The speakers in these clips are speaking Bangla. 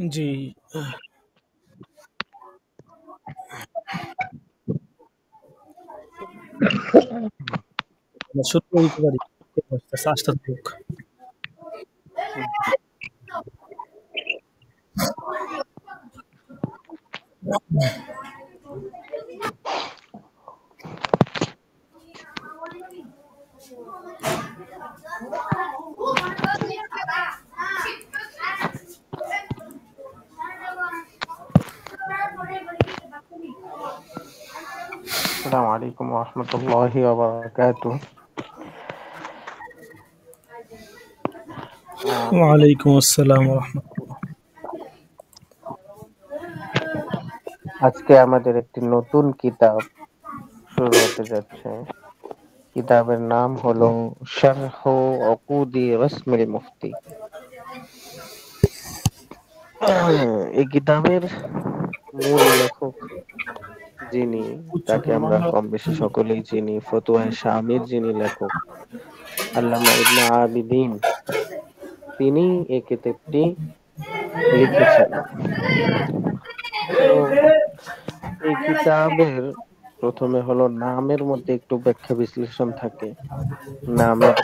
জি, আমরা শুরু দিতে পারি। আস্তে থাকুক। السلام عليكم ورحمة الله وبركاته. ওয়ালাইকুম আসসালাম ওয়া রাহমাতুল্লাহ। আজকে আমাদের একটি নতুন কিতাব শুরু হতে যাচ্ছে। কিতাবের নাম হলো শারহ উকুদি রাসমিল মুফতি। এই কিতাবের মূল লেখক যিনি, তাকে আমরা কম বেশি সকলেই চিনি। ফতুয়ায়ে শামির যিনি লেখক, আল্লামা ইবনে আবিদিন, তিনি এই কিতাবটি লিখেছেন। তো এই কিতাবের প্রথমে হলো নামের মধ্যে একটু ব্যাখ্যা বিশ্লেষণ থাকে, নামের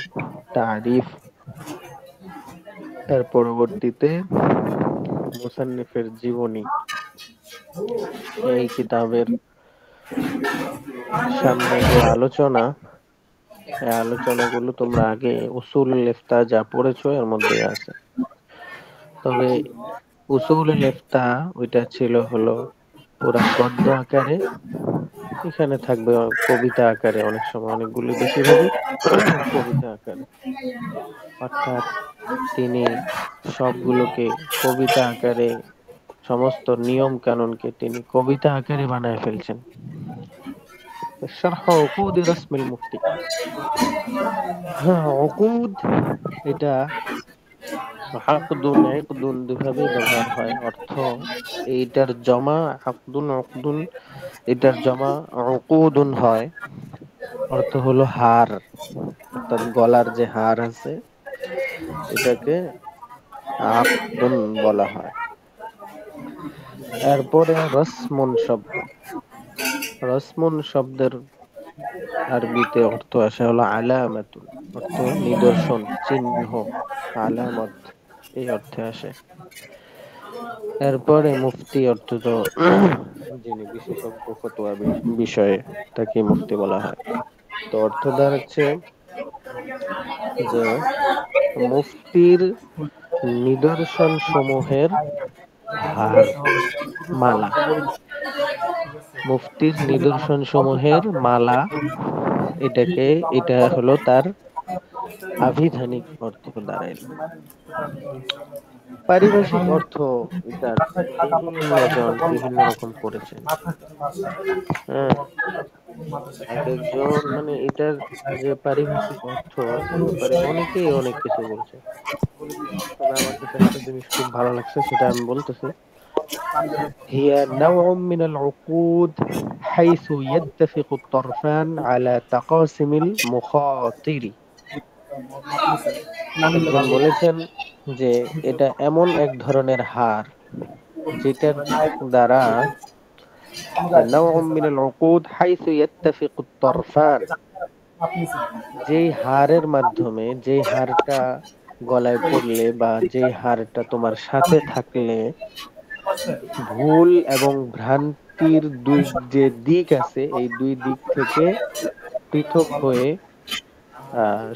তারিফ। এর পরবর্তীতে মুসান্নিফের জীবনী। এই কিতাবের সামনে যে আলোচনা, এই আলোচনাগুলো তোমরা আগে উসুল ইফতা যা পড়েছো এর মধ্যেই আছে। তবে উসুল ইফতা ওইটা ছিল হলো পুরা গদ্য আকারে, এখানে থাকবে কবিতা আকারে, অনেক সময় অনেকগুলি, বেশিরভাগই কবিতা আকারে। অর্থাৎ তিনি সবগুলোকে কবিতা আকারে, সমস্ত নিয়ম কানুনকে তিনি কবিতা আকারে বানায় ফেলছেন। শারহ উকুদ রাসমিল মুফতি। হ্যাঁ, উকুদ এটা আকদুন ইকদুন দুইভাবেই ব্যবহার হয়। অর্থ এইটার জমা আকদুন উকদুন, এটার জমা উকুদুন হয়। অর্থ হলো হার, অর্থাৎ গলার যে হার আছে এটাকে আকদুন বলা হয়। এরপরে রসমুন শব্দ, রসমুন শব্দের আরবিতে অর্থ আসে হলো আলামাতুন, অর্থ নিদর্শন, চিহ্ন, আলামত, এই অর্থে আসে। এরপরে মুফতি অর্থ তো যিনি বিশেষজ্ঞ ফতোয়া বিষয়ে, তাকে মুফতি বলা হয়। তো অর্থ দাঁড়াচ্ছে যে মুফতির নিদর্শন সমূহের হার, মালা। মুফতির নিদর্শন সমূহের মালা, এটা হলো তার আভিধানিক অর্থ দাঁড়াইলো। পারিভাষিক অর্থ এটার বিভিন্ন জন বিভিন্ন রকম করেছেন। হ্যাঁ, এক একজন মানে এটার যে পারিভাষিক অর্থ, এ ব্যাপারে অনেকেই অনেক কিছু বলছে। তবে আমার কাছে একটা জিনিস খুব ভালো লাগছে, সেটা আমি বলতেছি। هي نوع من العقود حيث يتفق الطرفان على تقاسم المخاطر. একজন বলেছেন যে এটা এমন এক ধরনের হার যেটার দ্বারা نوع من العقود حيث يتفق الطرفان, যেই হারের মাধ্যমে, যেই হারটা গলায় পড়লে বা যেই হারটা তোমার সাথে থাকলে ভুল এবং ভ্রান্তির দুই যে দিক আছে, এই দুই দিক থেকে পৃথক হয়ে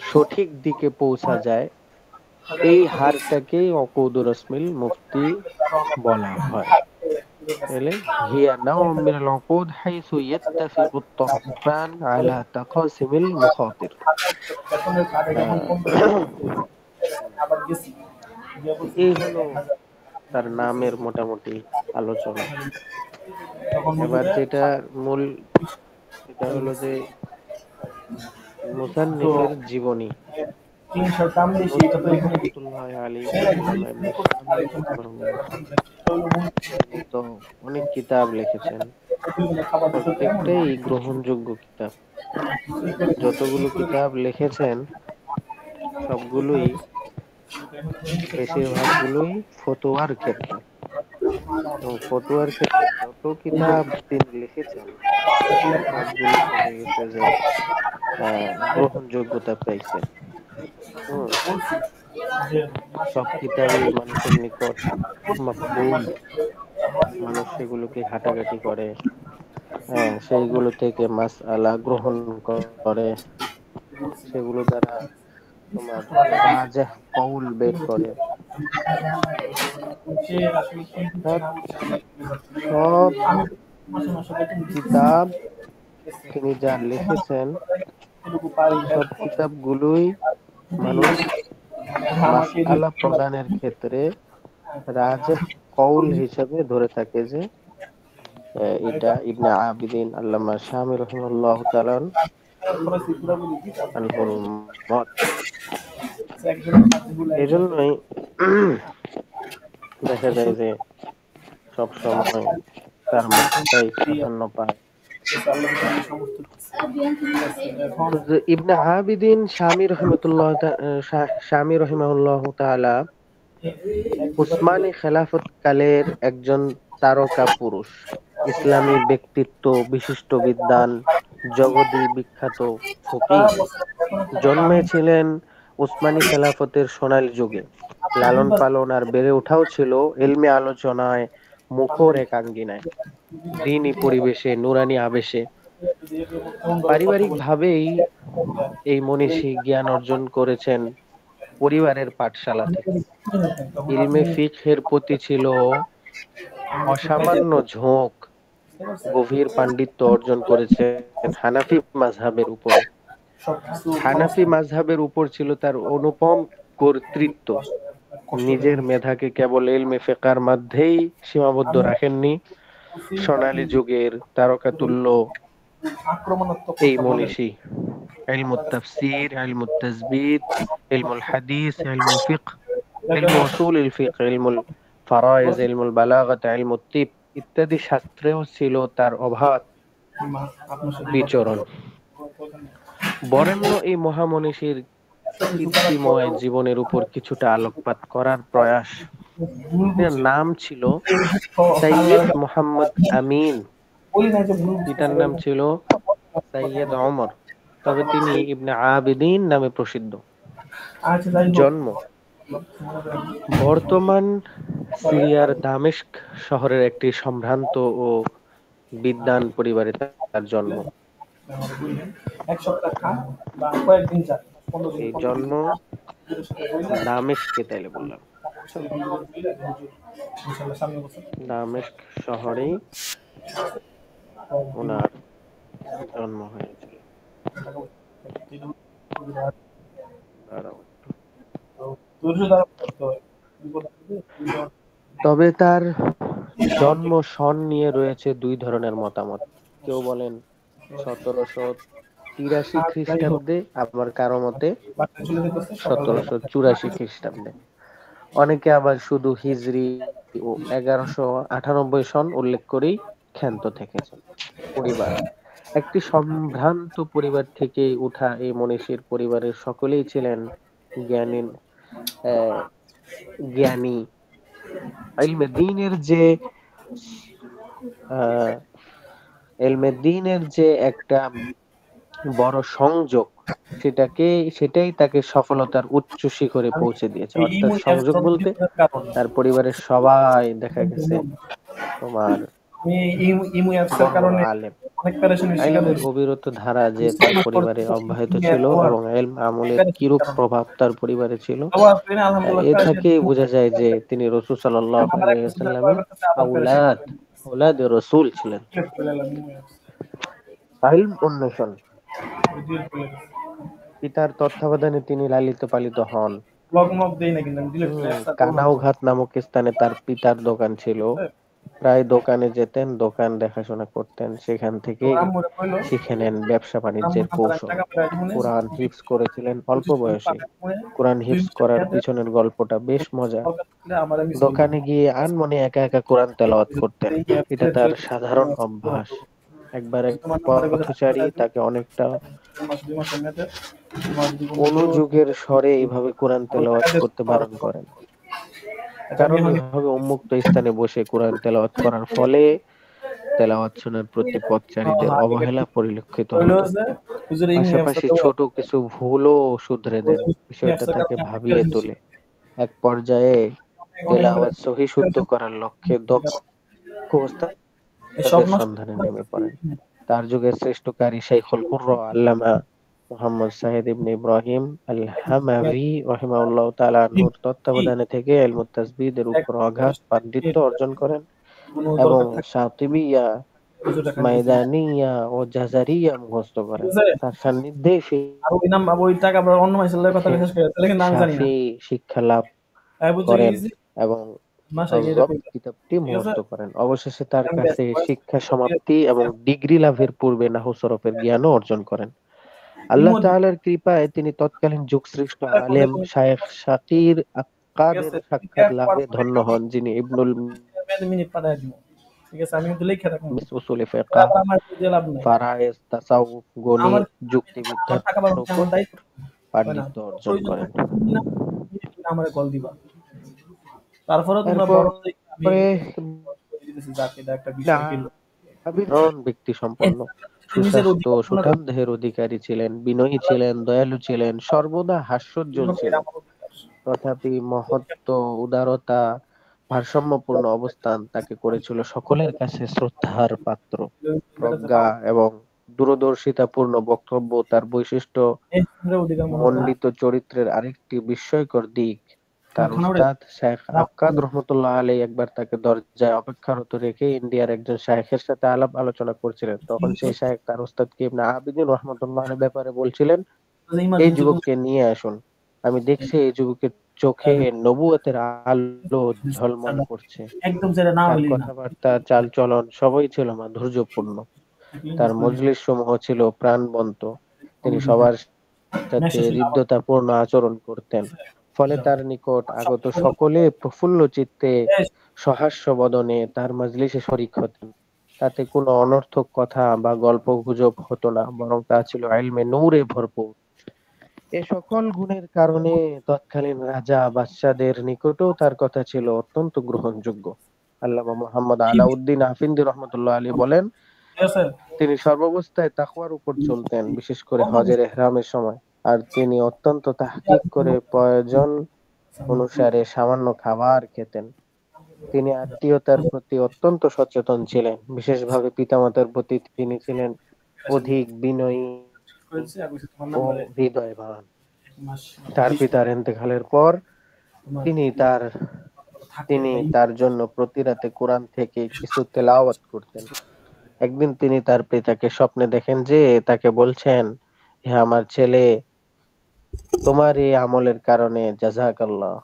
সঠিক দিকে পৌঁছা যায়, এই হারটাকেই অকুদুর রসমিল মুফতি বলা হয়। তাহলে হিয়া নাও মিনাল উকুদ হাইসু ইয়াত্তাফিকু الطرفان على تقاسم المخاطر. এই হলো তার নামের মোটামুটি আলোচনা। এবার যেটা মূল, সেটা হলো যে মুসান্নিফের জীবনী। মুসলিম রহমতুল্লাহ আলাইহি, আল্লামা ইবনে শামিল রাহিমাহুল্লাহ, তিনি তো অনেক কিতাব লিখেছেন, প্রত্যেকটাই গ্রহণযোগ্য কিতাব। যতগুলো কিতাব লিখেছেন সবগুলোই, বেশিরভাগ গুলোই ফতোয়ার ক্ষেত্রে। এবং ফতোয়ার ক্ষেত্রে যত কিতাব তিনি লিখেছেন সবগুলো দেখা গেছে যে গ্রহণযোগ্যতা পাইছে। হুম, সব কিতাবই মানুষের নিকট মকবুল, মানুষ সেগুলোকে ঘাটাঘাটি করে, হ্যাঁ, সেইগুলো থেকে মাসআলা গ্রহণ করে, সেগুলো দ্বারা তোমার রাজহ কৌল বের করে। অর্থাৎ সব কিতাব তিনি যা লিখেছেন সব কিতাবগুলোই মানুষ মাসআলা প্রদানের ক্ষেত্রে রাজহ কৌল হিসেবে ধরে থাকে যে এটা ইবনে আবিদিন আল্লামা শামী রাহিমাহুল্লাহ তাআলা আনহুল মত। এজন্যই দেখা যায় যে সব সময় তার মতটাই প্রাধান্য পায়। তো যে ইবনে আবিদিন শামী রহিমাহুল্লাহ তাআলা উসমানী খেলাফত কালের একজন তারকা পুরুষ, ইসলামী ব্যক্তিত্ব, বিশিষ্ট বিদ্বান, জগদী বিখ্যাত ফকিহ। জন্মেছিলেন উসমানী খেলাফতের সোনালী যুগে। লালন পালন আর বেড়ে ওঠাও ছিল ইলমি আলোচনায় মুখর এক আঙ্গিনায়, দ্বীনি পরিবেশে, নুরানি আবেশে। পারিবারিকভাবেই এই মনীষী জ্ঞান অর্জন করেছেন পরিবারের পাঠশালা থেকে। ইলমে ফিকহের প্রতি ছিল অসামান্য ঝোঁক, গভীর পাণ্ডিত্য অর্জন করেছেন হানাফি মাযহাবের উপরে। হানাফি মাযহাবের উপর ছিল তার অনুপম কর্তৃত্ব। নিজের মেধাকে কেবল ইলমে ফিকহের মধ্যেই সীমাবদ্ধ রাখেননি। সোনালী যুগের তারকাতুল্য এই মনীষী ইলমুত তাফসীর, ইলমুত তাজবীদ, ইলমুল হাদিস, ইলমুল ফিকহ, ইলমু উসুলুল ফিকহ, ইলমুল ফারায়েজ, ইলমুল বালাগাত, ইলমুত তিব ইত্যাদি শাস্ত্রেও ছিল তার অবাধ বিচরণ। বরেণ্য এই মহামনীষীর কীর্তিময় জীবনের উপর কিছুটা আলোকপাত করার প্রয়াস। এর নাম ছিল সৈয়দ মুহাম্মদ আমিন, পিতার নাম ছিল সৈয়দ ওমর, তবে তিনি ইবনে আবিদিন নামে প্রসিদ্ধ। জন্ম বর্তমান সিরিয়ার দামেস্ক শহরের একটি সম্ভ্রান্ত ও বিদ্বান পরিবারে তার জন্ম। এই জন্ম দামেস্কে, তাইলে বললাম দামেস্ক শহরেই ওনার জন্ম হয়েছিল। তবে তার জন্ম সন নিয়ে রয়েছে দুই ধরনের মতামত। কেউ বলেন 1783 খ্রিস্টাব্দে, আবার কারো মতে 1784 খ্রিস্টাব্দে। অনেকে আবার শুধু হিজরি ও 1198 সন উল্লেখ করেই ক্ষান্ত থেকেছেন। পরিবার একটি সম্ভ্রান্ত পরিবার থেকে উঠা এই মনীষীর পরিবারের সকলেই ছিলেন জ্ঞানী জ্ঞানী। ইলমে দ্বীনের যে একটা বড় সংযোগ, সেটাই তাকে সফলতার উচ্চ শিখরে পৌঁছে দিয়েছে। অর্থাৎ সংযোগ বলতে তার পরিবারের সবাই দেখা গেছে তোমার আলেম। ইলমের অবিরত ধারা যে তার পরিবারে অব্যাহত ছিল এবং ইলম আমলের কিরূপ প্রভাব তার পরিবারে ছিল, এ থেকে বোঝা যায় যে তিনি রাসূল সাল্লাল্লাহু আলাইহি ওয়াসাল্লামের আওলাদে রাসূল ছিলেন। ইলম অন্বেষণ পিতার তত্ত্বাবধানে তিনি লালিত পালিত হন। কানাউঘাট নামক স্থানে তার পিতার দোকান ছিল। প্রায় দোকানে যেতেন, দোকান দেখাশোনা করতেন, সেখান থেকেই শিখে নেন ব্যবসা বাণিজ্যের কৌশল। কোরআন হিফজ করেছিলেন অল্প বয়সে। কোরআন হিফজ করার পিছনের গল্পটা বেশ মজার। দোকানে গিয়ে আনমনে একা একা কোরআন তেলাওয়াত করতেন, এটা তার সাধারণ অভ্যাস। একবার এক পথচারী তাকে অনেকটা অনুযোগের স্বরে এইভাবে কোরআন তেলাওয়াত করতে বারণ করেন। কারণ এভাবে উন্মুক্ত স্থানে বসে কোরআন তেলাওয়াত করার ফলে তেলাওয়াত শোনার প্রতি পথচারীদের অবহেলা পরিলক্ষিত হতো। পাশাপাশি ছোট কিছু ভুলও শুধরে দেন, বিষয়টা তাকে ভাবিয়ে তোলে। এক পর্যায়ে তেলাওয়াত সহি শুদ্ধ করার লক্ষ্যে দক্ষ ওস্তাদের সন্ধানে নেমে পড়েন। তার যুগের শ্রেষ্ঠ কারি শাইখুল কুররা আল্লামা মুহাম্মদ সাইদ ইবনে ইব্রাহিম আল হামাভি রাহিমাহুল্লাহ তাআলা আনহুর তত্ত্বাবধানে থেকে ইলমুত তাসবিদের উপর অগাধ পাণ্ডিত্য অর্জন করেন এবং শাতিবিয়া, মাইদানিয়া ও জাজারিয়া মুখস্থ করেন। তার সান্নিধ্যে শাফি শিক্ষা লাভ করেন এবং রব কিতাবটি মুখস্থ করেন। অবশেষে তার কাছে শিক্ষা সমাপ্তি এবং ডিগ্রি লাভের পূর্বে নাহু সরফের জ্ঞানও অর্জন করেন। আল্লাহ তাআলার কৃপায় তিনি তৎকালীন যুগশ্রেষ্ঠ আলেম শায়েখ শাকির আক্কাদের সাক্ষাৎ লাভে ধন্য হন, যিনি ইবনুল উসুলে ফিকহ, ফারায়েজ, তাসাউফ, গণিত, যুক্তিবিদ্যার উপর পাণ্ডিত্য অর্জন করেন। তারপরে ব্যক্তি সম্পন্ন, সুস্বাস্থ্য, সুঠাম দেহের অধিকারী ছিলেন, বিনয়ী ছিলেন, দয়ালু ছিলেন, সর্বদা হাস্যোজ্জ্বল ছিলেন। তথাপি মহত্ব, উদারতা, ভারসাম্যপূর্ণ অবস্থান তাকে করেছিল সকলের কাছে শ্রদ্ধার পাত্র। প্রজ্ঞা এবং দূরদর্শিতাপূর্ণ বক্তব্য তার বৈশিষ্ট্য মণ্ডিত চরিত্রের আরেকটি বিস্ময়কর দিক। তার উস্তাদ শেখ আক্কাদ রহমতুল্লাহ আলাইহি একবার তাকে দরজায় অপেক্ষারত রেখে ইন্ডিয়ার একজন শায়েখের সাথে আলাপ আলোচনা করছিলেন। তখন সেই শায়েখ তার উস্তাদকে ইবনে আবিদিন রহমতুল্লাহ আলাইহির ব্যাপারে বলছিলেন, এই যুবককে নিয়ে আসুন, আমি দেখছি এই যুবকের চোখে নবুয়তের আলো ঝলমল করছে। তার কথাবার্তা, চালচলন সবই ছিল মাধুর্যপূর্ণ। তার মজলিস সমূহ ছিল প্রাণবন্ত। তিনি সবার সাথে হৃদ্যতাপূর্ণ আচরণ করতেন। ফলে তার নিকট আগত সকলে প্রফুল্ল চিত্তে সহাস্য বদনে তার মজলিসে শরীক হতেন। তাতে কোনো অনর্থক কথা বা গল্প গুজব হতো না, বরং তা ছিল ইলমে নূরে ভরপুর। এ সকল গুণের কারণে তৎকালীন রাজা বাদশাদের নিকটও তার কথা ছিল অত্যন্ত গ্রহণযোগ্য। আল্লামা মুহাম্মদ আলাউদ্দিন আফিন্দি রহমতুল্লাহ আলী বলেন, তিনি সর্বাবস্থায় তাকওয়ার উপর চলতেন, বিশেষ করে হজের ইহরামের সময়। আর তিনি অত্যন্ত তাহকিক করে প্রয়োজন অনুসারে সামান্য খাবার খেতেন। তিনি আত্মীয়তার প্রতি অত্যন্ত সচেতন ছিলেন, বিশেষভাবে পিতামাতার প্রতি তিনি ছিলেন অধিক বিনয়ী ও হৃদয়বান। তার পিতার ইন্তেকালের পর তিনি তার জন্য প্রতি রাতে কোরআন থেকে কিছু তেলাওয়াত করতেন। একদিন তিনি তার পিতাকে স্বপ্নে দেখেন যে তাকে বলছেন, হে আমার ছেলে, তোমার এই আমলের কারণে জাযাকাল্লাহ।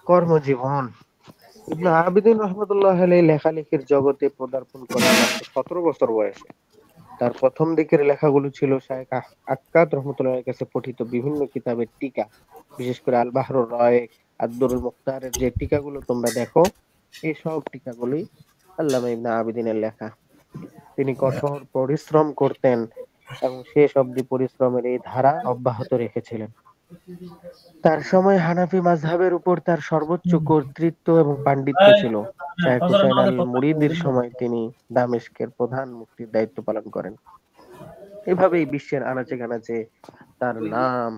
কর্মজীবন। ইবনে আবিদিন রহমতুল্লাহ আলাইহি লেখালেখির জগতে পদার্পণ করেন মাত্র 17 বছর বয়সে। তার প্রথম দিকের লেখাগুলো ছিল শায়েখ আক্কাদ রহমতুল্লাহর কাছে পঠিত বিভিন্ন কিতাবের টিকা, বিশেষ করে আল বাহরুর রায়েক, আদ-দুরুল মুখতারের যে টিকাগুলো তোমরা দেখো, এই সব টিকাগুলি আল্লামা ইবনে আবিদিনের লেখা। তিনি কঠোর পরিশ্রম করতেন এবং শেষ অবধি পরিশ্রমের এই ধারা অব্যাহত রেখেছিলেন। তার সময় হানাফি মাযহাবের উপর তার সর্বোচ্চ কর্তৃত্ব এবং পাণ্ডিত্য ছিল। শায়েখ হুসাইন আল মুরিদির সময় তিনি দামেস্কের প্রধান মুফতির দায়িত্ব পালন করেন। এভাবেই বিশ্বের আনাচে কানাচে তার নাম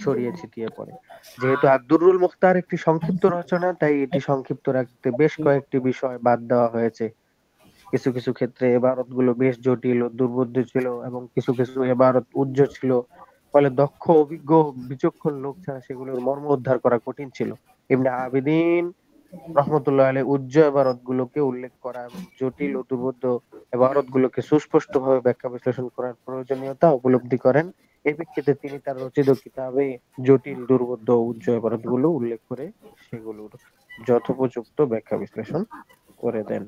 ছড়িয়ে ছিটিয়ে পড়ে। যেহেতু আদ-দুরুল মুখতার একটি সংক্ষিপ্ত রচনা, তাই এটি সংক্ষিপ্ত রাখতে বেশ কয়েকটি বিষয় বাদ দেওয়া হয়েছে। কিছু কিছু ক্ষেত্রে এবারতগুলো বেশ জটিল ও দুর্বোধ্য ছিল এবং কিছু কিছু এবারত উজ্জ্ব ছিল। ফলে দক্ষ, অভিজ্ঞ, বিচক্ষণ লোক ছাড়া সেগুলোর মর্ম উদ্ধার করা কঠিন ছিল। ইবনে আবিদিন রহমতুল্লাহ আলাইহি উজ্জ্ব এবারতগুলোকে উল্লেখ করা এবং জটিল ও দুর্বোধ্য এবারতগুলোকে সুস্পষ্টভাবে ব্যাখ্যা বিশ্লেষণ করার প্রয়োজনীয়তা উপলব্ধি করেন। এই প্রেক্ষিতে তিনি তার রচিত কিতাবে জটিল, দুর্বোধ্য ও উজ্জ্ব এবারতগুলো উল্লেখ করে সেগুলোর যথোপযুক্ত ব্যাখ্যা বিশ্লেষণ করে দেন।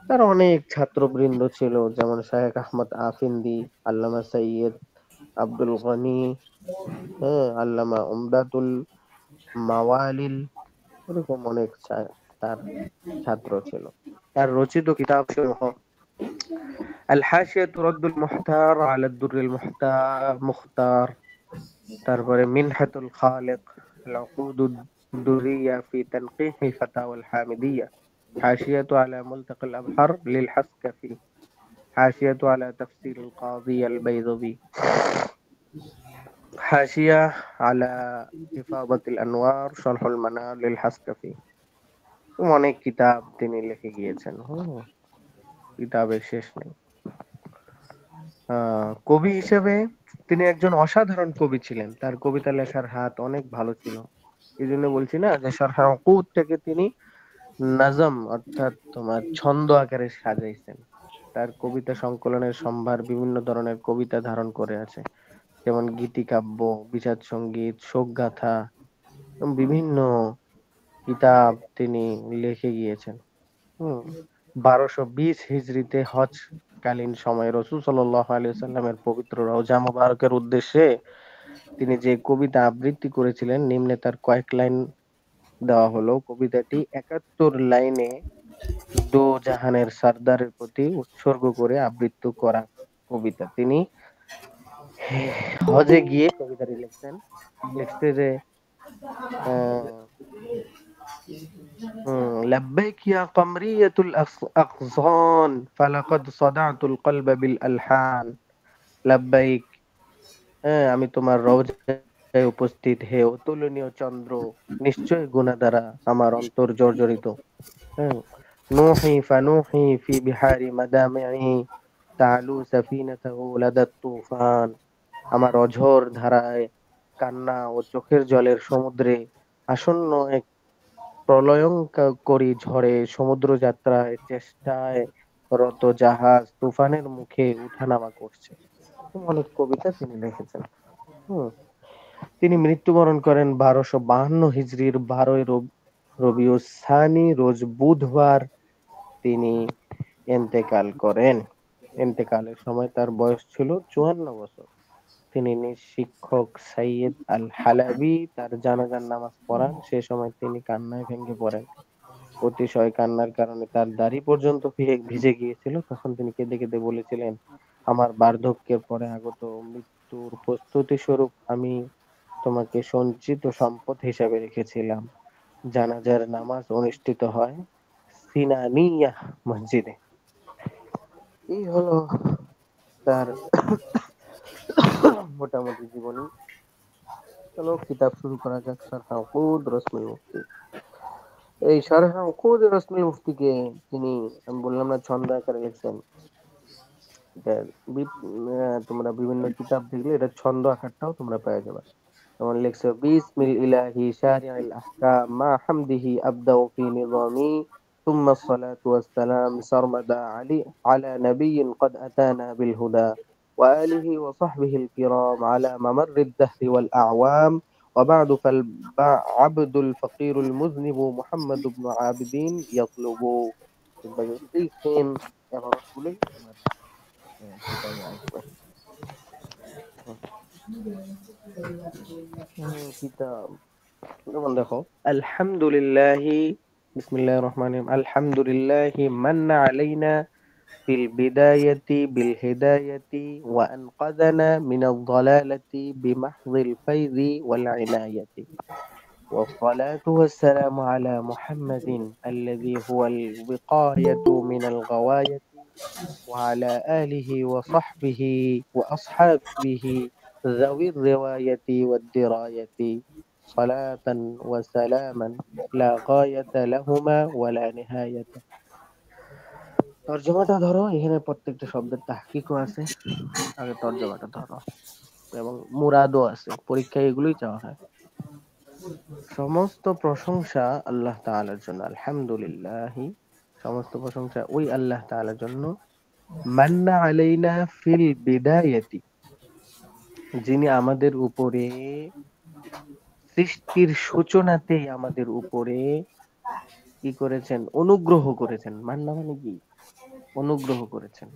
তার অনেক ছাত্রবৃন্দ ছিল, যেমন শায়েখ আহমদ আফিন্দি, আল্লামা সৈয়দ আব্দুল গনি, আল্লামা উমদাতুল মাওয়ালিল, এরকম অনেক তার ছাত্র ছিল। তার রচিত কিতাব সমূহ আল হাশিয়াতু রাদ্দুল মুহতার আলা দুররিল মুখতার, তারপরে মিনহাতুল খালিক, العقود الدرية في تنقيح فتاوى الحامدية، حاشية على ملتقى الأبحر للحسكفي، حاشية على تفسير القاضي البيضاوي، حاشية على إفاضة الأنوار شرح المنار للحسكفي। অনেক কিতাব তিনি লিখে গিয়েছেন। কিতাবের শেষ নেই। কবি হিসেবে তিনি একজন অসাধারণ কবি ছিলেন। তার কবিতা লেখার হাত অনেক ভালো ছিল। এই জন্য বলছি না যে শারহ উকুদ থেকে তিনি নাজম অর্থাৎ তোমার ছন্দ আকারে সাজাইছেন। তার কবিতা সংকলনের সম্ভার বিভিন্ন ধরনের কবিতা ধারণ করে আছে, যেমন গীতিকাব্য, বিষাদ সঙ্গীত, শোকগাথা এবং বিভিন্ন কিতাব তিনি লিখে গিয়েছেন। হুম 1220 হিজরিতে হজ কালীন সময়ে রাসূল সাল্লাল্লাহু আলাইহি ওয়াসাল্লামের পবিত্র রওজা মুবারকের উদ্দেশ্যে তিনি যে কবিতা আবৃত্তি করেছিলেন, নিম্নে তার কয়েক লাইন দেওয়া হলো। কবিতাটি 71 লাইনে দো জাহানের সরদারের প্রতি উৎসর্গ করে আবৃত্তি করা কবিতা। তিনি হজে গিয়ে কবিতাটি লিখছেন। লিখছে যে আহ, لبيك يا قمرية الأغصان فلقد صدعت القلب بالألحان لبيك। হ্যাঁ, আমি তোমার রওজায় উপস্থিত হে অতুলনীয় চন্দ্র, নিশ্চয় গুণা দ্বারা আমার অন্তর জর্জরিত। হ্যাঁ, নূহি ফানুহি ফি বিহারি মাদামি'i তালু সাফিনাতাহু লাদা তুফান। আমার অঝোর ধারায় কান্না ও চোখের জলের সমুদ্রে আসন্ন এক প্রলয়ঙ্করী ঝড়ে সমুদ্র যাত্রায় চেষ্টায় রত জাহাজ তুফানের মুখে উঠানামা করছে। অনেক কবিতা তিনি লিখেছেন। হুম তিনি মৃত্যুবরণ করেন 1252 হিজরির 12ই রবিউস সানি রোজ বুধবার তিনি ইন্তেকাল করেন। ইন্তেকালের সময় তার বয়স ছিল 54 বছর। তিনি নিজ শিক্ষক সাইয়্যিদ আল হালাবি তার জানাজার নামাজ পড়ান। সে সময় তিনি কান্নায় ভেঙে পড়েন। অতিশয় কান্নার কারণে তার দাড়ি পর্যন্ত ভিজে গিয়েছিল। তখন তিনি কেঁদে কেঁদে বলেছিলেন, আমার বার্ধক্যের পরে আগত মৃত্যুর প্রস্তুতি স্বরূপ আমি তোমাকে সঞ্চিত সম্পদ হিসাবে রেখেছিলাম। জানাজার নামাজ অনুষ্ঠিত হয় সিনানিয়াহ মসজিদে। এই হলো তার মোটামুটি জীবনী। চলো কিতাব শুরু করা যাক। শারহ উকুদ রসমুল মুফতি। এই শারহ উকুদ রসমুল মুফতিকে তিনি, আমি বললাম না, ছন্দ আকারে লিখছেন। এটা তোমরা বিভিন্ন কিতাব দেখলে এটা ছন্দ আকারটাও তোমরা পেয়ে যাবে। যেমন লিখছে বিসমিল ইলাহি শারি'িল আহকাম মা হামদিহি আবদাউ ফি নিজামি ثم الصلاة والسلام سرمدا على نبي قد أتانا بالهدى وآله وصحبه الكرام على ممر الدهر والأعوام وبعد فالعبد الفقير المذنب محمد بن عابدين يطلب এই সেম এভাবে বলেই তোমার কিতাবে আসবে। কিতাব যেমন দেখো, আলহামদুলিল্লাহি বিসমিল্লাহির রহমানির রহিম আলহামদুলিল্লাহি মান্না আলাইনা ফিল বিদায়াতি বিল হিদায়াতি ওয়া আনকাযানা মিনাল যালালাতি বিমাহযিল ফাইজি ওয়াল ইনায়াতি والصلاة والسلام على محمد الذي هو الوقاية من الغواية وعلى آله وصحبه وأصحابه ذوي الرواية والدراية صلاة وسلاما لا غاية لهما ولا نهاية। তর্জমাটা ধরো, এখানে প্রত্যেকটা শব্দের তাহকিকও আছে। আগে তর্জমাটা ধরো এবং মুরাদও আছে। পরীক্ষায় এগুলোই চাওয়া হয়। সমস্ত প্রশংসা আল্লাহ তাআলার জন্য। আলহামদুলিল্লাহি, সমস্ত প্রশংসা ওই আল্লাহ তাআলার জন্য। মান্না আলাইনা ফিল বিদায়াতি, যিনি আমাদের উপরে সৃষ্টির সূচনাতেই আমাদের উপরে কি করেছেন? অনুগ্রহ করেছেন। মান্না মানে কি? অনুগ্রহ করেছেন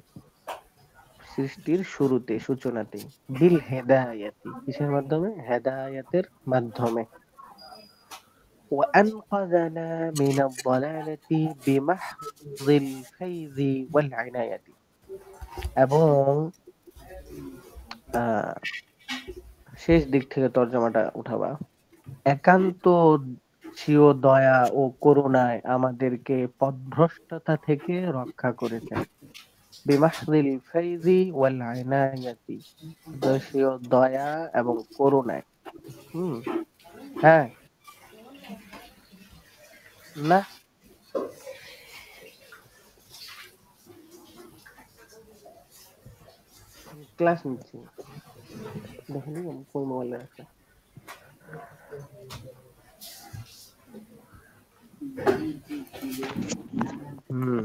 সৃষ্টির শুরুতে, সূচনাতেই। বিল হেদায়াতি, কিসের মাধ্যমে? হেদায়াতের মাধ্যমে। وأنقذنا من الضلالة بمحض الفيض والعناية। এবং আহ শেষ দিক থেকে তর্জমাটা উঠাবা। একান্ত স্বীয় দয়া ও করুণায় আমাদেরকে পথভ্রষ্টতা থেকে রক্ষা করেছেন। বিমাহদিল ফাইজি ওয়াল ইনায়াতি, স্বীয় দয়া এবং করুণায়। হুম, হ্যাঁ, না, ক্লাস নিচ্ছি, দেখেনি আমি কোন মোবাইলে আছে। হুম,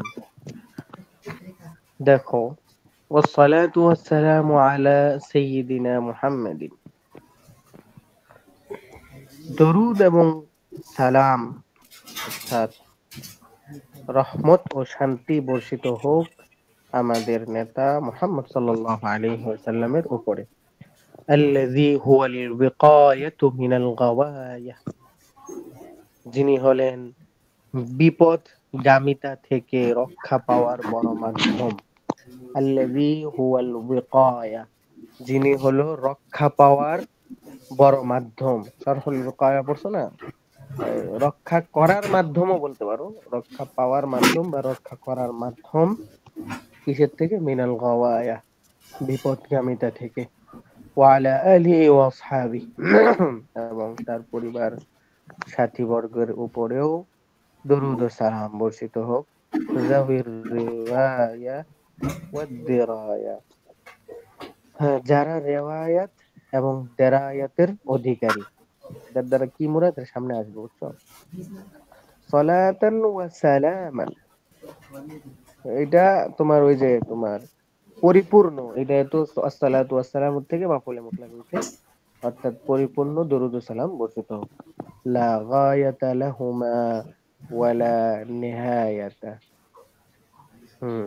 দেখো, والصلاة والسلام على سيدنا محمد, দরুদ এবং সালাম অর্থাৎ রহমত ও শান্তি বর্ষিত হোক আমাদের নেতা মুহাম্মদ সাল্লাল্লাহু আলাইহি ওয়াসাল্লামের উপরে। আল্লাযী হুয়াল বিকায়াতু মিনাল গাওয়ায়া, যিনি হলেন বিপদগামিতা থেকে রক্ষা পাওয়ার বড় মাধ্যম। আল্লাযী হুয়াল বিকায়া, যিনি হলো রক্ষা পাওয়ার বড় মাধ্যম। শরহুল বিকায়া পড়ছো না? রক্ষা করার মাধ্যমও বলতে পারো, রক্ষা পাওয়ার মাধ্যম বা রক্ষা করার মাধ্যম কিসের থেকে? মিনাল গাওয়ায়া, বিপদগামিতা থেকে। ওয়ালা আলিহি ওয়া আসহাবি, এবং তার পরিবার সাথী বর্গের উপরেও দরুদ ও সালাম বর্ষিত হোক। যাবির রিওয়ায়া ওয়াদ দিরায়া, হ্যাঁ, যারা রেওয়ায়াত এবং দেরায়াতের অধিকারী। এটার দ্বারা কি মুরাদ এর সামনে আসবে, বুঝছো? সালাতান ওয়া সালামান, এটা তোমার ওই যে তোমার পরিপূর্ণ, এটা তো আসসালাতু ওয়াসসালাম থেকে মাফুলে মুতলাক হইছে, অর্থাৎ পরিপূর্ণ দরুদ ও সালাম বর্ষিত হোক। লা গায়াতা লাহুমা ওয়ালা নিহায়াতা। হুম,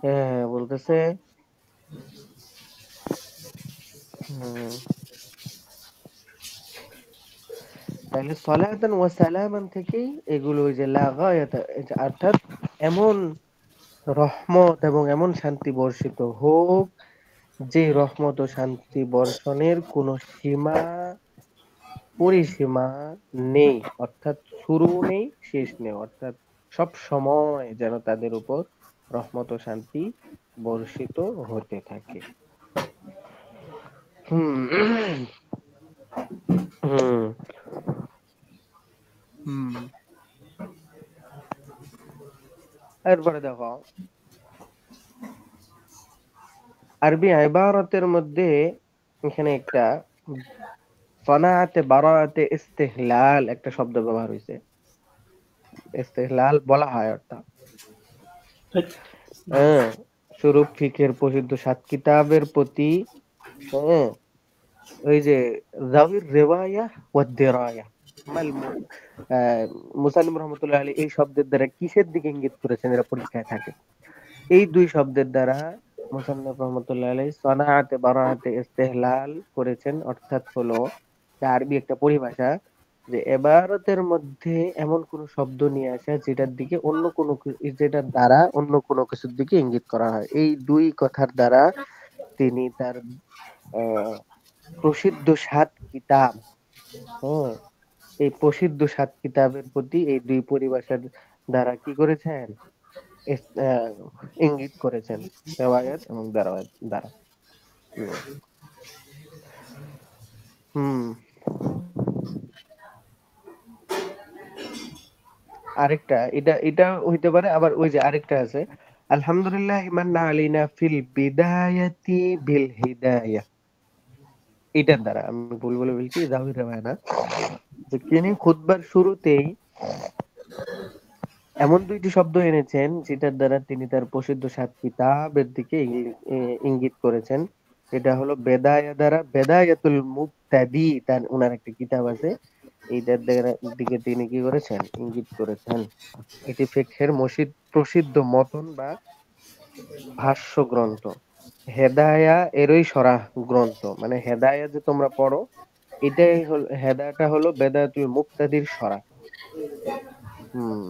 হ্যাঁ, বলতেছে, হুম, তাহলে সালাতান ওয়া সালামান থেকেই এগুলো ওই যে লা গায়াতা, অর্থাৎ এমন রহমত এবং এমন শান্তি বর্ষিত হোক যে রহমত ও শান্তি বর্ষণের কোনো সীমা পরিসীমা নেই, অর্থাৎ শুরু নেই শেষ নেই, অর্থাৎ সব সময় যেন তাদের উপর রহমত ও শান্তি বর্ষিত হতে থাকে। হুম, হুম, হুম। এরপরে দেখো, আরবি ইবারতের মধ্যে এখানে একটা সনাআতে বারাআতে ইস্তিহলাল একটা শব্দ ব্যবহার হয়েছে। ইস্তিহলাল বলা হয় অর্থাৎ, হ্যাঁ, স্বরূপ ফিকের প্রসিদ্ধ ৭ কিতাবের প্রতি, হ্যাঁ, ওই যে যাবির রিওয়ায়া ওয়াদ দিরায়া, মাল মুসান্নিফ রহমাতুল্লাহ আলাইহি এই শব্দের দ্বারা কিসের দিকে ইঙ্গিত করেছেন, এরা পরীক্ষায় থাকে। এই দুই শব্দের দ্বারা মুসান্নিফ রহমাতুল্লাহ আলাইহি সনাআতে বারাআতে ইস্তিহলাল করেছেন, অর্থাৎ হলো যে আরবি একটা পরিভাষা, যে এবারতের মধ্যে এমন কোন শব্দ নিয়ে আসা যেটার দিকে অন্য কোনো যেটার দ্বারা অন্য কোনো কিছুর দিকে ইঙ্গিত করা হয়। এই দুই কথার দ্বারা তিনি তার আহ, প্রসিদ্ধ ৭ কিতাব, হ্যাঁ, এই প্রসিদ্ধ ৭ কিতাবের প্রতি এই দুই পরিভাষার দ্বারা কি করেছেন? আহ, ইঙ্গিত করেছেন, রেওয়ায়াত এবং দারাওয়াত দ্বারা। হুম, হুম। আরেকটা, এটা এটা হইতে পারে, আবার ওই যে আরেকটা আছে, আলহামদুলিল্লাহ মান্না আলাইনা ফিল বিদায়াতি বিল হিদায়াহ, এটার দ্বারা আমি ভুল বলে বলছি, জাহির রেওয়ায় না, যে তিনি খুতবার শুরুতেই এমন দুইটি শব্দ এনেছেন যেটার দ্বারা তিনি তার প্রসিদ্ধ ৭ কিতাবের দিকে ইঙ্গিত করেছেন। এটা হলো বেদায়া দ্বারা বেদায়াতুল মুবতাদি, তার উনার একটা কিতাব আছে, এইটার দিকে তিনি কি করেছেন? ইঙ্গিত করেছেন। এটি ফিকহের প্রসিদ্ধ মতন বা ভাষ্য গ্রন্থ। হেদায়া এরই সরাহ গ্রন্থ, মানে হেদায়া যে তোমরা পড়ো, এটাই হলো হেদায়াটা, হলো বেদায়াতুল মুবতাদির সরাহ। হুম,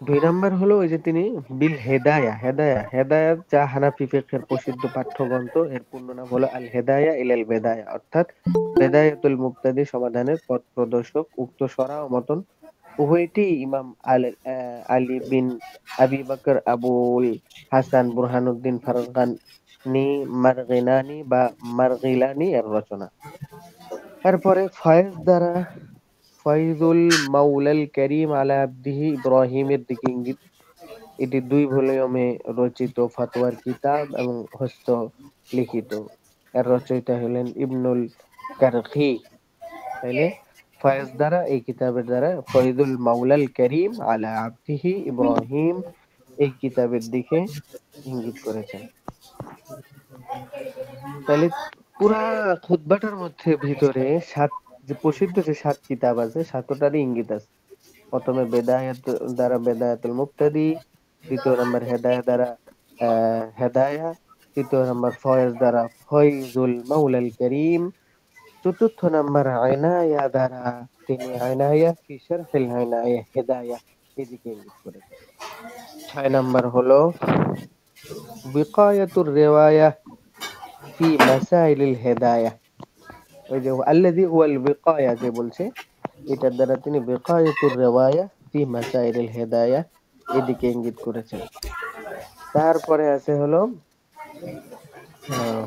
2 নাম্বার হলো ওই যে তিনি বিল হেদায়াত যা হানাফি ফিকহের প্রসিদ্ধ পাঠ্যগ্রন্থ, এর পূর্ণ নাম হলো আল হেদায়া ইলাল বেদায়া, অর্থাৎ বেদায়াতুল মুক্তাদি সমাধানের পথ প্রদর্শক। উক্ত সরা ও মতন উভয়টি ইমাম আলী বিন আবি বকর আবুল হাসান বুরহানুদ্দিন ফারগানি মারগিনানি বা মারগিলানি এর রচনা। তারপরে ফয়েজুল মাউলাল করিম আলা আবদিহি ইব্রাহিমের দিকে ইঙ্গিত। এটি 2 ভলিউমে রচিত ফতোয়ার কিতাব এবং হস্ত লিখিত। এর রচয়িতা হলেন ইবনুল কারখি। তাইলে ফয়েজ দ্বারা, এই কিতাবের দ্বারা ফয়েজুল মাউলাল করিম আলা আবদিহি ইব্রাহিম এই কিতাবের দিকে ইঙ্গিত করেছেন। তাহলে পুরা খুতবাটার মধ্যে ভিতরে যে প্রসিদ্ধ যে 7 কিতাব আছে, 7টারই ইঙ্গিত আছে। প্রথমে বেদায়াত দ্বারা বেদায়াতুল মুক্তাদি, দ্বিতীয় নম্বর হেদায়া দ্বারা হেদায়া, তৃতীয় নম্বর ফয়েজ দ্বারা ফয়জুল মাউলাল করিম, চতুর্থ নম্বর আইনায়া দ্বারা তিনি আইনায়া ফি শারহিল আইনায়া হেদায়া এদিকে ইঙ্গিত করেছেন। 6 নম্বর হলো বিকায়াতুর রিওয়ায়া ফি মাসাইলিল হেদায়া। ওই যে আল্লাযী হুয়াল বিকায়া যে বলছে, এটার দ্বারা তিনি বিকায়াতুর রিওয়ায়া ফি মাসাইলিল হেদায়া এদিকে ইঙ্গিত করেছেন। তারপরে আছে হলো আহ,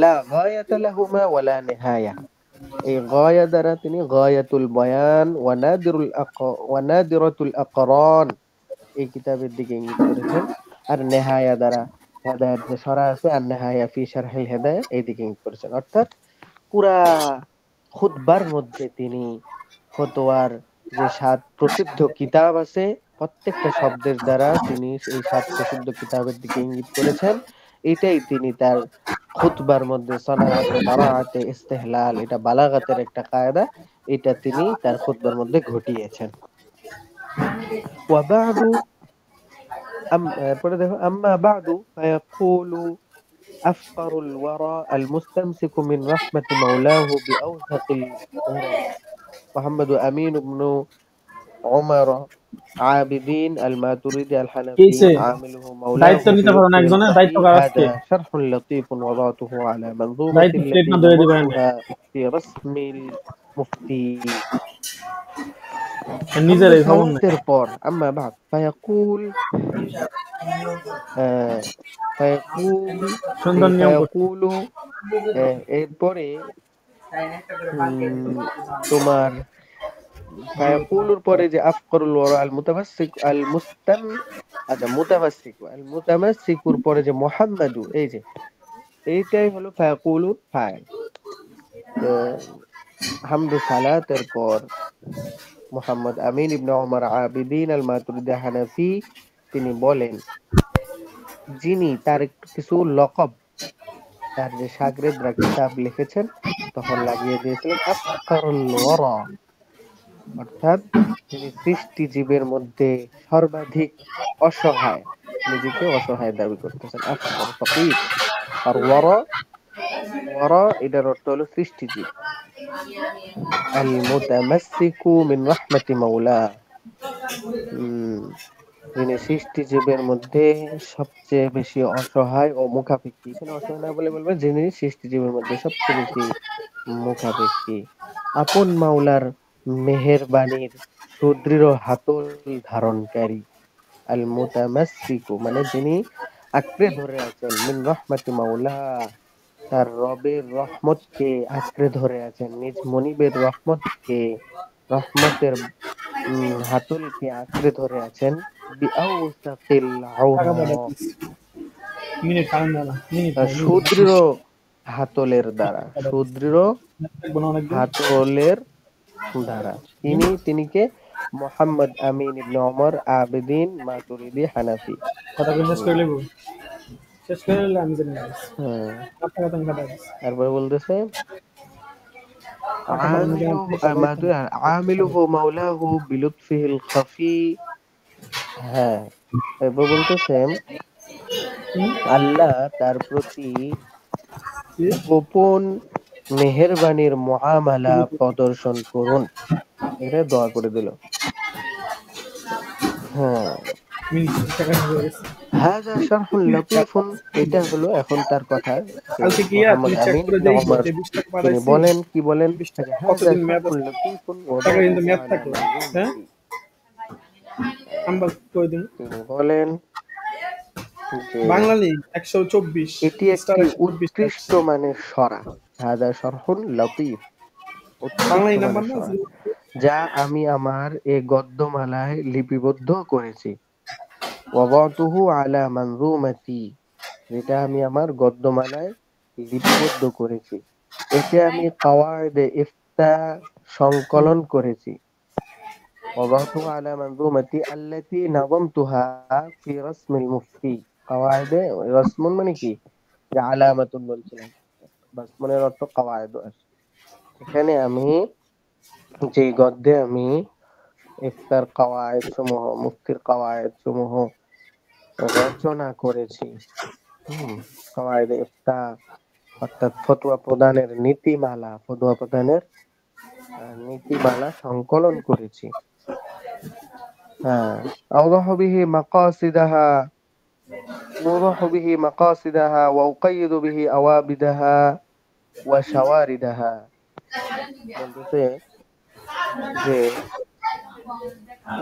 লা গায়াতা লাহুমা ওয়ালা নিহায়া। এই গায়া দ্বারা তিনি গায়াতুল বয়ান ওয়া নাদিরাতুল আকরান এই কিতাবের দিকে ইঙ্গিত করেছেন। আর নেহায়া দ্বারা হেদায়াত যে সরা আছে, আর নেহায়া ফি শারহিল হেদায়া এই দিকে ইঙ্গিত করেছেন। অর্থাৎ পুরা খুতবার মধ্যে তিনি ফতোয়ার যে 7 প্রসিদ্ধ কিতাব আছে, প্রত্যেকটা শব্দের দ্বারা তিনি এই 7 প্রসিদ্ধ কিতাবের দিকে ইঙ্গিত করেছেন। এটাই তিনি তার খুতবার মধ্যে সনাআতে বারাআতে ইস্তিহলাল, এটা বালাগাতের একটা কায়দা, এটা তিনি তার খুতবার মধ্যে ঘটিয়েছেন। ওয়া বা'দু পরে দেখো আম্মা বা'দু ফায়াকুলু আফকারুল ওয়ারা আল মুস্তামসিকু মিন রাহমাতি মাওলাহু বিআওথাকিল উরা মুহাম্মদ আমিন ইবনে উমর عابدين الماتريدي الحنفي কিসে عامله مولاه দায়িত্ব নিতে পারো না بلطفه একজনের الخفي দায়িত্ব কার আজকে هذا شرح لطيف وضعته على منظومة দায়িত্ব প্লেট التي না ধরে দিবেন نظمتها في رسم المفتي নিজের أما এই খবর صلاة নাই البار أما بعد فيقول آه فيقول সুন্দর নিয়ম করছে فيقول এরপরে তোমার ফায়াকুলুর পরে যে আফকরুল ওয়ারা আল মুতামাসসিক আল মুস্তাম, আচ্ছা মুতামাসসিকুর পরে যে মুহাম্মাদু, এই যে এইটাই হলো ফায়াকুলুর ফাইল। হামদু সালাতের পর মুহাম্মদ আমিন ইবনে ওমর আবিদিন আল মাতুরিদি হানাফি তিনি বলেন, যিনি তার একটু কিছু লকব তার যে শাগরেদরা কিতাব লিখেছেন তখন লাগিয়ে দিয়েছিলেন আফকারুল ওয়ারা, অর্থাৎ তিনি সৃষ্টিজীবের মধ্যে সর্বাধিক অসহায়, নিজেকে অসহায় দাবি করতেছেন। আফকার ফকির, আর ওয়ারা এটার অর্থ হলো সৃষ্টিজীব। আল মুতামাসসিকু মিন রাহমাতি মাওলা, যিনি সৃষ্টিজীবের মধ্যে সবচেয়ে বেশি অসহায় ও মুখাপেক্ষী। এখানে অসহায় না বলে বলবেন যিনি সৃষ্টিজীবের মধ্যে সবচেয়ে বেশি মুখাপেক্ষী। আপন মাওলার মেহেরবানির সুদৃঢ় হাতল ধারণকারী। আল মুতামাসসিকু মানে যিনি আঁকড়ে ধরে আছেন, মিন রহমাতি মাওলা তার রবের রহমতকে আঁকড়ে ধরে আছেন, নিজ মনিবের রহমতের হাতলকে আঁকড়ে ধরে আছেন। বিআউসাকিল টাকা আউরা পাঠাই দিস মিনিট টাইম না মিনিট নাই মিনিট সুদৃঢ় হাতলের দ্বারা, সুদৃঢ় লাগবে না অনেকদিন হাতলের দ্বারা তিনি কে মোহাম্মদ আমিন ইবনে ওমর আবিদিন মাতুরিদি হানাফি। কথা কই শেষ করে লেবো শেষ করে নিলে আমি জানি না হ্যাঁ, টাকা কথা কাটা দিস তারপরে বলতেছে টাকা পাঠানো عامله عامله مولاه بلطفه الخفي। হ্যাঁ, এরপর বলতেছেন আল্লাহ তার প্রতি গোপন মেহেরবানির মুআমালা প্রদর্শন করুন, এটা দোয়া করে দিল। হ্যাঁ, টাকা হয়ে গেছে। হাযা শারহুন লাতীফুন, এটা হলো এখন তার কথা যে কালকে কি মোহাম্মদ তুমি চেক আমিন করে ইবনে দেখবো ওমর যে 20 টাকা তিনি পাঠাইছি, বলেন, কি বলেন? 20 টাকা হাযা কতদিন মেয়াদ শারহুন আছে, লাতীফুন টাকা কিন্তু ওয়াদাউহু মেয়াদ আলা থাকে। হ্যাঁ, মানযুমতি। আমরা কই দিন তিনি বলেন যে বাঙালি 124 এটি স্টার একটি 124 উৎকৃষ্ট মানের সরা। হাযা শারহুন লাতীফ, উৎকৃষ্ট বাংলায় নাম্বার মানের না সরা, যা আমি আমার এ গদ্যমালায় লিপিবদ্ধ করেছি। ওয়াদাতুহু আলা মানযুমাতি, যেটা আমি আমার গদ্যমালায় লিপিবদ্ধ করেছি। এতে আমি কাওয়ায়েদে ইফতা সংকলন করেছি। ওয়াদাতুহু আলা মানযুমাতি আল্লাতী নাযামতুহা ফি রাসমিল মুফতি। কাওয়ায়েদে, রাসমুন মানে কি? যে আলামাতুন বলছিলাম। রাসমুনের অর্থ কাওয়ায়েদ। এখানে আমি যে গদ্যে আমি ইফতার কাওয়ায়েদ সমূহ, মুফতির কাওয়ায়েদ সমূহ রচনা করেছি। হুম, কাওয়ায়েদে ইফতা অর্থাৎ ফতোয়া প্রদানের নীতিমালা, ফতোয়া প্রদানের নীতিমালা সংকলন করেছি। হ্যাঁ, আওদাহু বিহি মাকাসিদাহা, আওদাহু বিহি মাকাসিদাহা ওয়া উকাইয়িদু বিহি আওয়াবিদাহা ওয়া শাওয়ারিদাহা। বলতেছে যে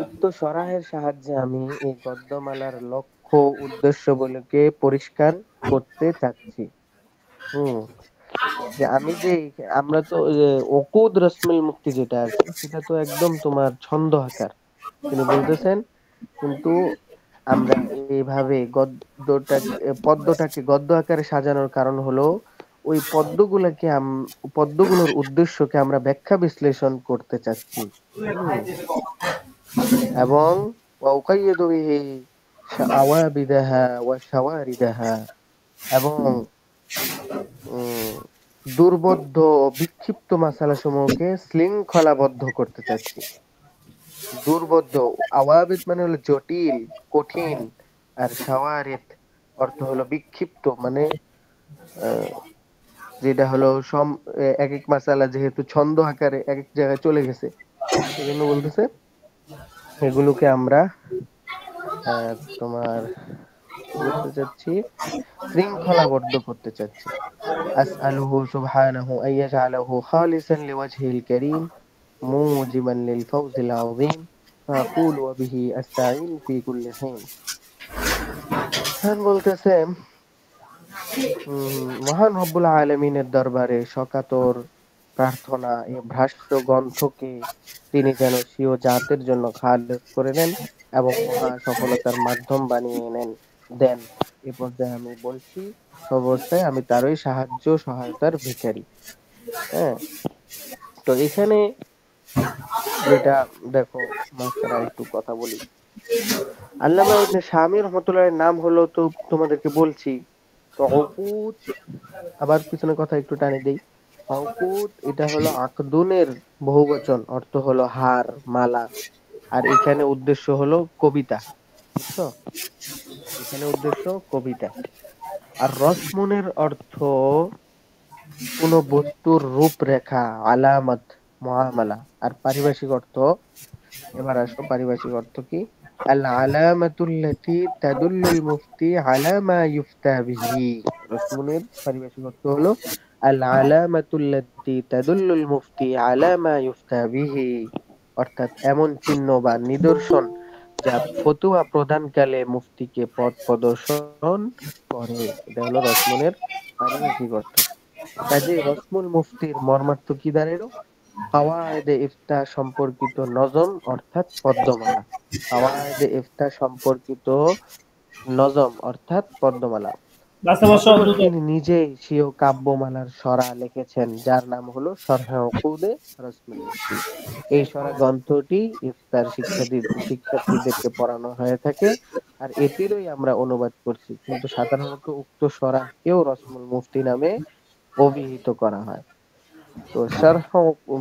উক্ত সরাহের সাহায্যে আমি এই গদ্যমালার লক্ষ্য উদ্দেশ্যগুলোকে পরিষ্কার করতে চাচ্ছি। হুম, যে আমি যে, আমরা তো ওই যে ওকুদ রসমিল মুক্তি যেটা আছে সেটা তো একদম তোমার ছন্দ আকার। তিনি বলতেছেন কিন্তু আমরা এইভাবে পদ্মটাকে গদ্য আকারে সাজানোর কারণ হলো ওই পদ্মগুলোর উদ্দেশ্যকে আমরা ব্যাখ্যা বিশ্লেষণ করতে চাচ্ছি। হুম, এবং ওয়াউকাইয়িদু বিহি আওয়াবিদাহা ওয়া শাওয়ারিদাহা, এবং উম দুর্বোধ্য ও বিক্ষিপ্ত মাসালাসমূহকে শৃঙ্খলাবদ্ধ করতে চাচ্ছি। দুর্বোধ্য, আওয়াবিদ মানে হলো জটিল, কঠিন, আর শাওয়ারিদ অর্থ হলো বিক্ষিপ্ত, মানে আহ, যেটা হলো এক এক মাসালা যেহেতু ছন্দ আকারে এক এক জায়গায় চলে গেছে, সেজন্য বলতেছে এগুলোকে আমরা তোমার কি করতে চাচ্ছি, শৃঙ্খলাবদ্ধ করতে চাচ্ছি। أسأله سبحانه أن يجعله خالصا لوجهه الكريم موجبا للفوز العظيم، فأقول وبه أستعين في كل حين। হ্যাঁ, বলতেছে মহান রব্বুল আলামিনের দরবারে সকাতর প্রার্থনা এ ভ্রাশ্য গ্রন্থকে তিনি যেন স্বীয় জাতের জন্য খালেস করে নেন এবং মহা সফলতার মাধ্যম বানিয়ে দেন। এ পর্যায়ে আমি বলছি, সব অবস্থায় আমি তারই সাহায্য সহায়তার ভিখারি। হ্যাঁ, তো এখানে যেটা দেখো, মাস্টার একটু কথা বলি। আল্লামা ইবনে শামী রহমতুল্লাহের নাম হলো তো তোমাদেরকে বলছি। তো উকুদ, আবার পিছনে কথা একটু টানে দেই। উকুদ এটা হলো আকদুনের বহুবচন, অর্থ হলো হার, মালা। আর এখানে উদ্দেশ্য হলো কবিতা, বুঝছো? এখানে উদ্দেশ্য কবিতা। আর রসমুনের অর্থ কোন বস্তুর রূপরেখা, আলামত, মুআমালা। আর পারিভাষিক অর্থ, এবার আসো পারিভাষিক অর্থ কি? আল আলামাতুল্লাতী তাদুল্লুল মুফতি আলা মা ইফতা বিহি। রসমুনের পারিভাষিক অর্থ হলো আল আলামাতুল্লাতী তাদুল্লুল মুফতি আলা মা ইফতা বিহি, অর্থাৎ এমন চিহ্ন বা নিদর্শন যা ফতোয়া প্রদানকালে মুফতিকে পথ প্রদর্শন করে। এটা হলো রসমুনের পারিভাষিক অর্থ। কাজে রসমুল মুফতির মর্মার্থ কি দাঁড়ালো? কাওয়ায়েদে ইফতা সম্পর্কিত নজম অর্থাৎ পদ্মমালা। কাওয়ায়েদে ইফতা সম্পর্কিত নজম অর্থাৎ পদ্মমালা। রাস্তা বসো অতঃপর দ্রুত। তিনি নিজেই স্বীয় কাব্যমালার সরা লিখেছেন, যার নাম হলো শরহে উকুদে রসমুল মুফতি। এই সরা গ্রন্থটি ইফতার শিক্ষার্থীদেরকে পড়ানো হয়ে থাকে, আর এটিরই আমরা অনুবাদ করছি, কিন্তু সাধারণত উক্ত সরাহকেও রসমুল মুফতি নামে অভিহিত করা হয়। তো শারহ,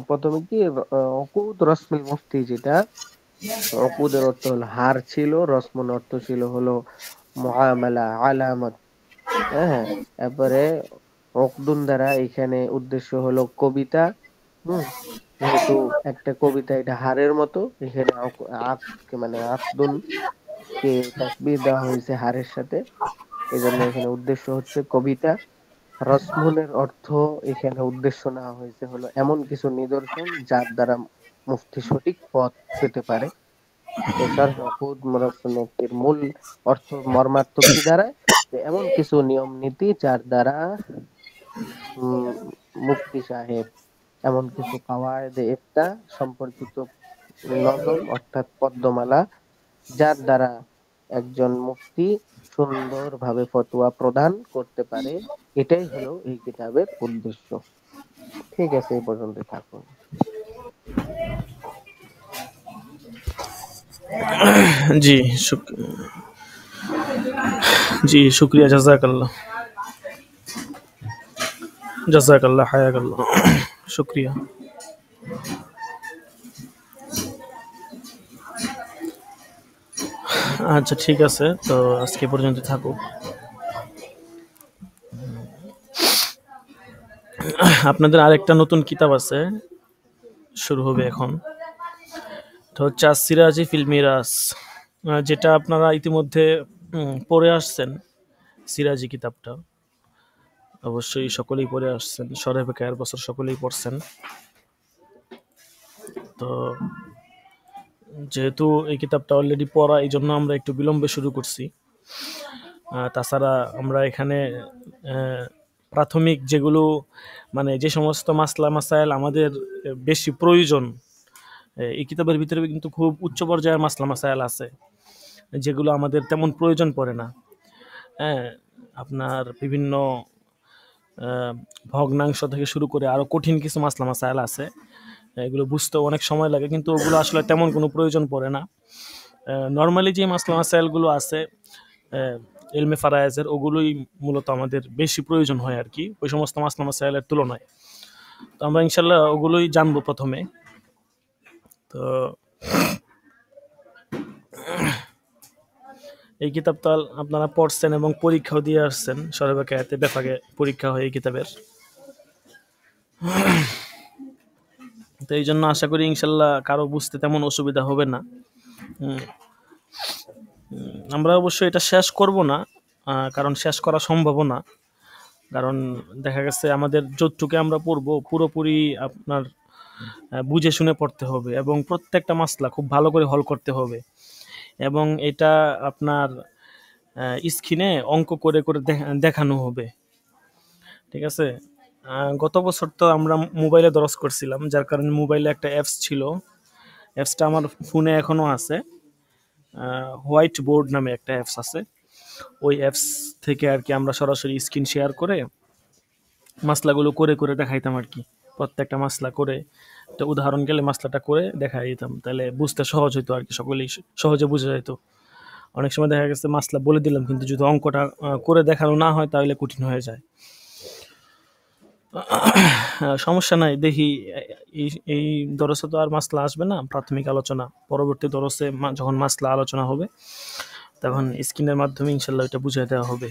প্রথমে কি উকুদ রসমিল মুফতি, যেটা উকুদের অর্থ হলো হার ছিল, রসমুল অর্থ ছিল হলো মুআমালা, আলামত। হ্যাঁ, তারপরে উকদুন দ্বারা এখানে উদ্দেশ্য হলো কবিতা। হুম, যেহেতু একটা কবিতা এটা হারের মতো, এখানে মানে আফদুন কে তাসবিহ দেওয়া হয়েছে হারের সাথে, এজন্য এখানে উদ্দেশ্য হচ্ছে কবিতা। রসমুনের অর্থ এখানে উদ্দেশ্য নেওয়া হয়েছে হলো এমন কিছু নিদর্শন যার দ্বারা মুফতি সঠিক পথ পেতে পারে। তো শারহ নকুদ মুরাসসামের মূল অর্থ মর্মার্থ কি দাঁড়ায়, যে এমন কিছু নিয়ম নীতি যার দ্বারা উম, মুফতি সাহেব এমন কিছু কাওয়ায়েদে ইফতা সম্পর্কিত নজম অর্থাৎ পদ্মমালা, যার দ্বারা একজন মুফতি সুন্দরভাবে ফতোয়া প্রদান করতে পারে, এটাই হলো এই কিতাবের উদ্দেশ্য। ঠিক আছে, এই পর্যন্ত থাকুন। জি শুক- জি শুক্রিয়া, জাজাকাল্লাহ, জাজাকাল্লাহ, হায়াকাল্লাহ, শুক্রিয়া। আচ্ছা ঠিক আছে, তো আজকে এ পর্যন্ত থাকুক। আপনাদের আরেকটা নতুন কিতাব আছে, শুরু হবে এখন। এটা হচ্ছে আসিরাজি ফিল মিরাস, যেটা আপনারা ইতিমধ্যে পড়ে আসছেন। সিরাজি কিতাবটা অবশ্যই সকলেই পড়ে আসছেন, শরে বেকার বছর সকলেই পড়ছেন। তো যেহেতু এই কিতাবটা অলরেডি পড়া, এই জন্য আমরা একটু বিলম্বে শুরু করছি। তাছাড়া আমরা এখানে প্রাথমিক যেগুলো, মানে যে সমস্ত মাসলা মাসাইল আমাদের বেশি প্রয়োজন, এই কিতাবের ভিতরে কিন্তু খুব উচ্চ পর্যায়ের মাসলা মাসাইল আছে যেগুলো আমাদের তেমন প্রয়োজন পড়ে না। হ্যাঁ, আপনার বিভিন্ন ভগ্নাংশ থেকে শুরু করে আরও কঠিন কিছু মাসলা মাসাইল আছে, এগুলো বুঝতেও অনেক সময় লাগে, কিন্তু ওগুলো আসলে তেমন কোনো প্রয়োজন পড়ে না। নর্মালি যে মাসলা মাসাইলগুলো আছে ইলমে ফারায়েজের, ওগুলোই মূলত আমাদের বেশি প্রয়োজন হয় আর কি, ওই সমস্ত মাসলা মাসাইলের তুলনায়। তো আমরা ইনশাল্লাহ ওগুলোই জানবো প্রথমে। তো এই কিতাবটা আপনারা পড়ছেন এবং পরীক্ষাও দিয়ে আসছেন, সর্বাকায়াতে বেফাকে পরীক্ষা হয় এই কিতাবের। তো এই জন্য আশা করি ইনশাল্লাহ কারো বুঝতে তেমন অসুবিধা হবে না। আমরা অবশ্যই এটা শেষ করব না, কারণ শেষ করা সম্ভব না। কারণ দেখা গেছে আমাদের যতটুকু আমরা পড়বো পুরোপুরি আপনার বুঝে শুনে পড়তে হবে, এবং প্রত্যেকটা মাসলা খুব ভালো করে হল করতে হবে, এবং এটা আপনার স্ক্রিনে অঙ্ক করে করে দেখানো হবে। ঠিক আছে, গত বছর তো আমরা মোবাইলে দরজ করছিলাম, যার কারণে মোবাইলে একটা অ্যাপস ছিল, অ্যাপসটা আমার ফোনে এখনও আছে। হোয়াইট বোর্ড নামে একটা অ্যাপস আছে, ওই অ্যাপস থেকে আর কি আমরা সরাসরি স্ক্রিন শেয়ার করে মাসলাগুলো করে করে দেখাইতাম আর কি। প্রত্যেকটা মাসলা করে একটা উদাহরণ গেলে মাসলাটা করে দেখাই দিতাম, তাহলে বুঝতে সহজ হইতো আর কি, সকলেই সহজে বুঝে যেত। অনেক সময় দেখা গেছে মাসলা বলে দিলাম, কিন্তু যদি অঙ্কটা করে দেখানো না হয় তাহলে কঠিন হয়ে যায়। সমস্যা নাই, দেখি এই দরসে তো আর মাসলা আসবে না, প্রাথমিক আলোচনা। পরবর্তী দরসে যখন মাসলা আলোচনা হবে তখন স্ক্রিনের মাধ্যমে ইনশাল্লাহ এটা বুঝিয়ে দেওয়া হবে।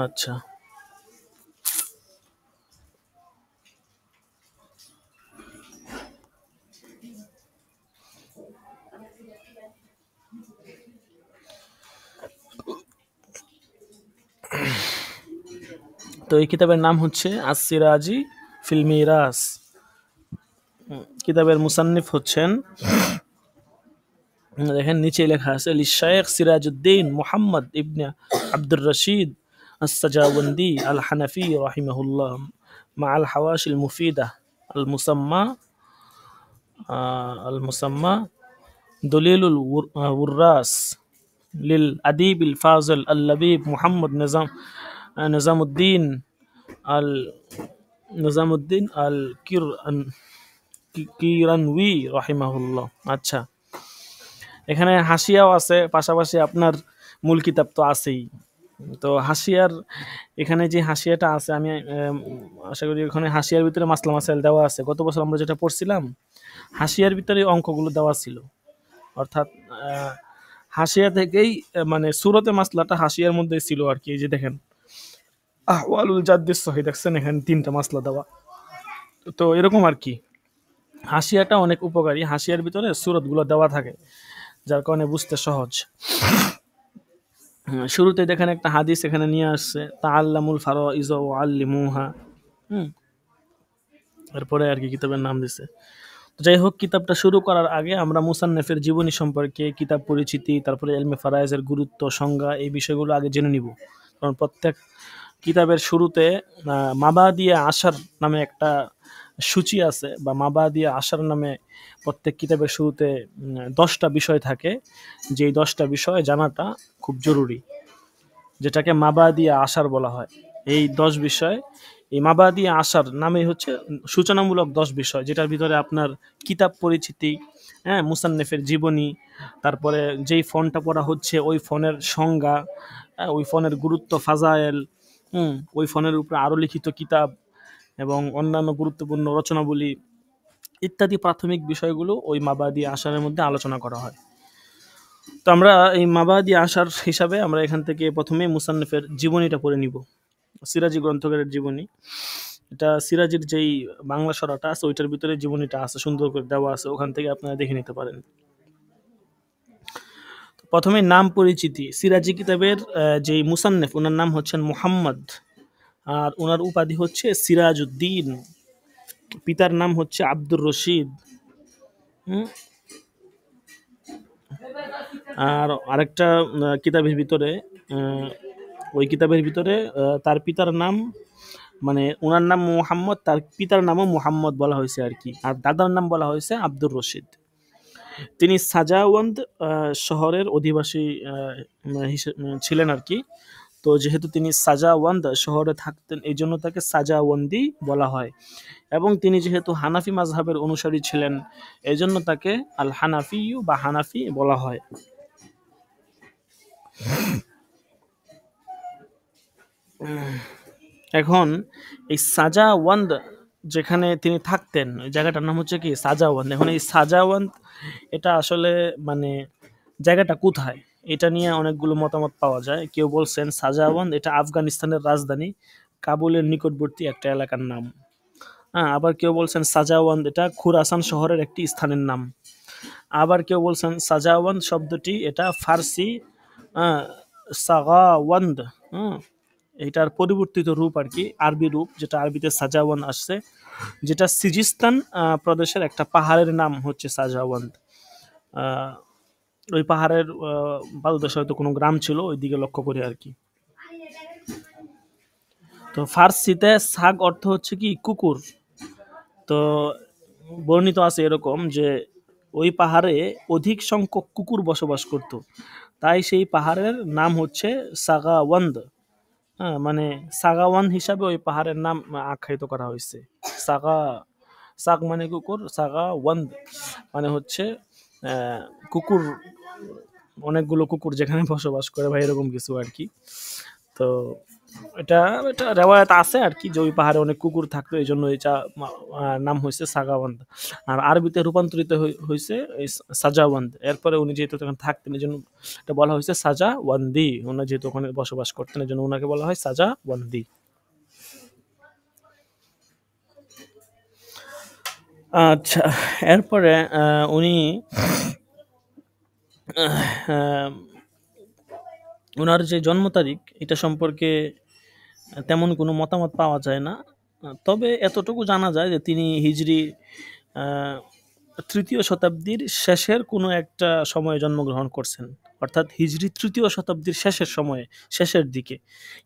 আচ্ছা, তো এই কিতাবের নাম হচ্ছে আসিরাজি ফিল মিরাস। কিতাবের মুসান্নিফ হচ্ছেন, দেখেন নিচে লেখা আছে, লিশায়েখ সিরাজউদ্দিন মুহাম্মদ ইবনে আব্দুর রশিদ আস-সাজাওয়ান্দি আল হানাফি রাহিমাহুল্লাহ, মা আল হাওয়াশিল মুফিদা আল মুসাম্মা দলিলুল উররাস লিল আদিবিল ফাজিল আল লবিব মুহাম্মদ নিজামুদ্দিন আল আল কিরানউই রাহিমাহুল্লাহ। আচ্ছা, এখানে হাসিয়াও আছে, পাশাপাশি আপনার মূল কিতাব তো আছেই। তো হাসিয়ার, এখানে যে হাসিয়াটা আছে, আমি আশা করি এখানে হাসিয়ার ভিতরে মাসলা মাসাইল দেওয়া আছে। গত বছর আমরা যেটা পড়ছিলাম হাসিয়ার ভিতরে অঙ্কগুলো দেওয়া ছিল, অর্থাৎ হাসিয়া থেকেই মানে সুরতে মাসলাটা হাসিয়ার মধ্যে ছিল আর কি। এই যে দেখেন, আহওয়ালুল জাদ্দিস সহি, দেখছেন এখানে ৩টা মাসলা দেওয়া। তো এরকম আর কি। হাসিয়াটা অনেক উপকারী, হাসিয়ার ভিতরে সূরতগুলো দেওয়া থাকে, যার কারণে বুঝতে সহজ। শুরুতে দেখেন একটা হাদিস এখানে নিয়ে আসছে, তাআল্লামুল ফারাইজ ওয়া আল্লিমুহা। এরপরে আর কি কিতাবের নাম দিছে। যাই হোক, কিতাবটা শুরু করার আগে আমরা মুসান্নেফের জীবনী সম্পর্কে, কিতাব পরিচিতি, তারপরে ইলমে ফারায়েজের গুরুত্ব, সংজ্ঞা, এই বিষয়গুলো আগে জেনে নিব। কারণ প্রত্যেক কিতাবের শুরুতে মাবাদিয়া আশার নামে একটা সূচি আছে, বা মাবাদিয়া আশার নামে প্রত্যেক কিতাবের শুরুতে 10টা বিষয় থাকে, যেই 10টা বিষয় জানাটা খুব জরুরি, যেটাকে মাবাদিয়া আশার বলা হয়। এই 10 বিষয়, এই মাবাদিয়া আশার নামে হচ্ছে সূচনামূলক 10 বিষয়, যেটার ভিতরে আপনার কিতাব পরিচিতি, হ্যাঁ, মুসান্নেফের জীবনী, তারপরে যেই ফোনটা পড়া হচ্ছে ওই ফোনের সংজ্ঞা, ওই ফোনের গুরুত্ব, ফাজায়েল, ওই ফোনের উপরে আরও লিখিত কিতাব এবং অন্যান্য গুরুত্বপূর্ণ রচনাবলী ইত্যাদি প্রাথমিক বিষয়গুলো ওই মাবাদি আশারের মধ্যে আলোচনা করা হয়। তো আমরা এই মাবাদি আশার হিসাবে আমরা এখান থেকে প্রথমে মুসান্নেফের জীবনীটা পড়ে নিব। সিরাজি গ্রন্থকারের জীবনী, এটা সিরাজির যেই বাংলা সরাটা আছে ওইটার ভিতরে জীবনীটা আছে, সুন্দর করে দেওয়া আছে, ওখান থেকে আপনারা দেখে নিতে পারেন। প্রথমে নাম পরিচিতি। সিরাজি কিতাবের যেই মুসান্নেফ, ওনার নাম হচ্ছেন মুহাম্মদ, আর ওনার উপাধি হচ্ছে সিরাজউদ্দিন। পিতার নাম হচ্ছে আব্দুর রশিদ। আর আরেকটা কিতাবের ভিতরে, ওই কিতাবের ভিতরে তার পিতার নাম, মানে ওনার নাম মুহাম্মদ, তার পিতার নামও মুহাম্মদ বলা হয়েছে আর কি, আর দাদার নাম বলা হয়েছে আব্দুর রশিদ। তিনি সাজাওয়ান্দ শহরের অধিবাসী ছিলেন আর কি। তো যেহেতু তিনি সাজাওয়ান্দ শহরে থাকতেন, এই জন্য তাকে সাজাওয়ান্দি বলা হয়। এবং তিনি যেহেতু হানাফি মাযহাবের অনুসারী ছিলেন, এই জন্য তাকে আল হানাফিয়ু বা হানাফি বলা হয়। এখন এই সাজাওয়ান্দ যেখানে তিনি থাকতেন, ওই জায়গাটার নাম হচ্ছে কি সাজাওয়ান্দ। এখন এই সাজাওয়ান্দ এটা আসলে মানে জায়গাটা কোথায়, এটা নিয়ে অনেকগুলো মতামত পাওয়া যায়। কেউ বলছেন সাজাওয়ান্দ এটা আফগানিস্তানের রাজধানী কাবুলের নিকটবর্তী একটা এলাকার নাম। হ্যাঁ, আবার কেউ বলছেন সাজাওয়ান্দ এটা খুরাসান শহরের একটি স্থানের নাম। আবার কেউ বলছেন সাজাওয়ান্দ শব্দটি এটা ফার্সি সাগাওয়ান্দ, এটার পরিবর্তিত রূপ আর কি, আরবি রূপ, যেটা আরবিতে সাজাওয়ান আসছে, যেটা সিজিস্তান প্রদেশের একটা পাহাড়ের নাম হচ্ছে সাজাওয়ান্দ। ওই পাহাড়ের পাদদেশে হয়তো কোনো গ্রাম ছিল, ওই দিকে লক্ষ্য করে আর কি। তো ফার্সিতে সাগ অর্থ হচ্ছে কি কুকুর। তো বর্ণিত আছে এরকম যে ওই পাহাড়ে অধিক সংখ্যক কুকুর বসবাস করত, তাই সেই পাহাড়ের নাম হচ্ছে সাগাওয়ান্দ। হ্যাঁ, মানে সাগাওয়ান হিসাবে ওই পাহাড়ের নাম আখ্যায়িত করা হয়েছে। সাগা, সাগ মানে কুকুর, সাগাওয়ান্দ মানে হচ্ছে কুকুর, অনেকগুলো কুকুর যেখানে বসবাস করে, ভাই এরকম কিছু আর কি। তো এটা এটা রেওয়ায়াত আছে আর কি, যে ওই পাহাড়ে অনেক কুকুর থাকতো, এই জন্য এটা নাম হয়েছে সাগাওয়ান্দ। আর আরবিতে রূপান্তরিত হয়েছে এই সাজাওয়ান্দ। এরপরে উনি যেহেতু তখন থাকতেন, এই জন্য এটা বলা হয়েছে সাজাওয়ান্দি। উনি যেহেতু ওখানে বসবাস করতেন, এই জন্য ওনাকে বলা হয় সাজাওয়ান্দি। আচ্ছা, এরপরে উনি ওনার যে জন্ম তারিখ, এটা সম্পর্কে তেমন কোনো মতামত পাওয়া যায় না। তবে এতটুকু জানা যায় যে তিনি হিজরি 3য় শতাব্দীর শেষের কোনো একটা সময়ে জন্মগ্রহণ করছেন, অর্থাৎ হিজরি 3য় শতাব্দীর শেষের সময়ে, শেষের দিকে।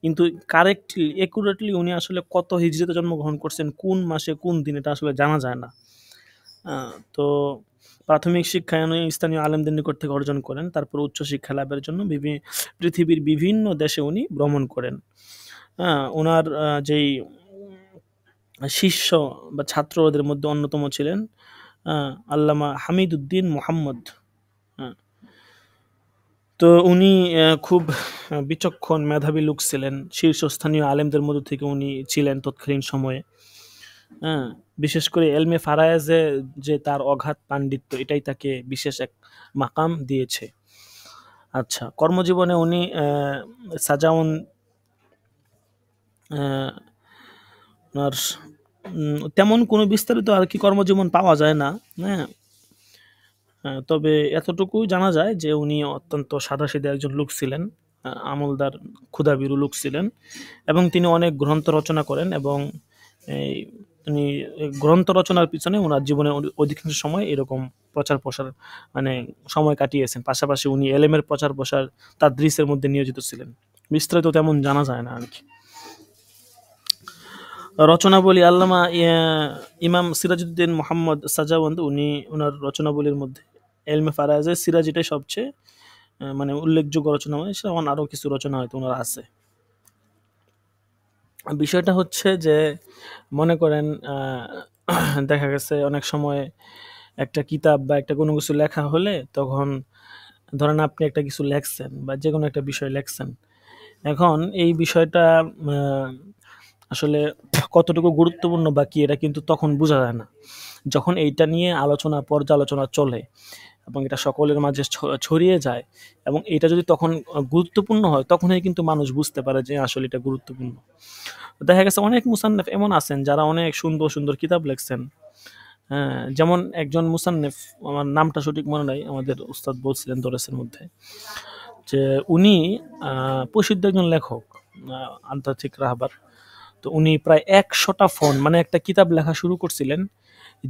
কিন্তু কারেক্টলি, একুরেটলি উনি আসলে কত হিজরিতে জন্মগ্রহণ করছেন, কোন মাসে কোন দিন, এটা আসলে জানা যায় না। তো প্রাথমিক শিক্ষা উনি স্থানীয় আলেমদের নিকট থেকে অর্জন করেন। তারপর উচ্চশিক্ষা লাভের জন্য পৃথিবীর বিভিন্ন দেশে উনি ভ্রমণ করেন। ওনার যেই শিষ্য বা ছাত্রদের মধ্যে অন্যতম ছিলেন আল্লামা হামিদউদ্দিন মোহাম্মদ। তো উনি খুব বিচক্ষণ মেধাবী লোক ছিলেন, শীর্ষস্থানীয় আলেমদের মধ্য থেকে উনি ছিলেন তৎকালীন সময়ে। বিশেষ করে এলমে ফারায়েজে যে তার অগাধ পাণ্ডিত্য, এটাই তাকে বিশেষ এক মাকাম দিয়েছে। আচ্ছা, কর্মজীবনে উনি সাজাওয়ান আহ, আর তেমন কোনো বিস্তারিত আর কি কর্মজীবন পাওয়া যায় না। হ্যাঁ, তবে এতটুকু জানা যায় যে উনি অত্যন্ত সাদাসিধা একজন লোক ছিলেন, আমলদার, ক্ষুধাভীরু লোক ছিলেন, এবং তিনি অনেক গ্রন্থ রচনা করেন, এবং এই তিনি গ্রন্থ রচনার পিছনে ওনার জীবনের অধিকাংশ সময় এরকম প্রচার প্রসার মানে সময় কাটিয়েছেন। পাশাপাশি উনি এলেমের প্রচার প্রসার তাদরিসের মধ্যে নিয়োজিত ছিলেন। বিস্তারিত তেমন জানা যায় না আর কি। রচনাবলী আল্লামা ইমাম সিরাজউদ্দিন মোহাম্মদ সাজাওয়ান্দ, উনি ওনার রচনাবলীর মধ্যে এলমে ফারাজের সিরাজিটাই সবচেয়ে মানে উল্লেখযোগ্য রচনা, হয় সেমন আরও কিছু রচনা হয়তো ওনার আছে। বিষয়টা হচ্ছে যে মনে করেন দেখা গেছে অনেক সময় একটা কিতাব বা একটা কোনো কিছু লেখা হলে তখন ধরেন আপনি একটা কিছু লেখছেন বা যে কোনো একটা বিষয় লেখছেন, এখন এই বিষয়টা আসলে কতটুকু গুরুত্বপূর্ণ বা কি এটা কিন্তু তখন বোঝা যায় না, যখন এইটা নিয়ে আলোচনা পর্যালোচনা চলে এবং এটা সকলের মাঝে ছড়িয়ে যায়, এবং এটা যদি তখন গুরুত্বপূর্ণ হয় তখনই কিন্তু মানুষ বুঝতে পারে যে আসলে এটা গুরুত্বপূর্ণ। দেখা গেছে অনেক মুসান্নেফ এমন আছেন যারা অনেক সুন্দর সুন্দর কিতাব লেখছেন। হ্যাঁ, যেমন একজন মুসান্নেফ, আমার নামটা সঠিক মনে নাই, আমাদের উস্তাদ বলছিলেন দরসের মধ্যে যে উনি প্রসিদ্ধ একজন লেখক, আন্তর্জাতিক রাহবার। তো উনি প্রায় 100টা ফোন মানে একটা কিতাব লেখা শুরু করছিলেন,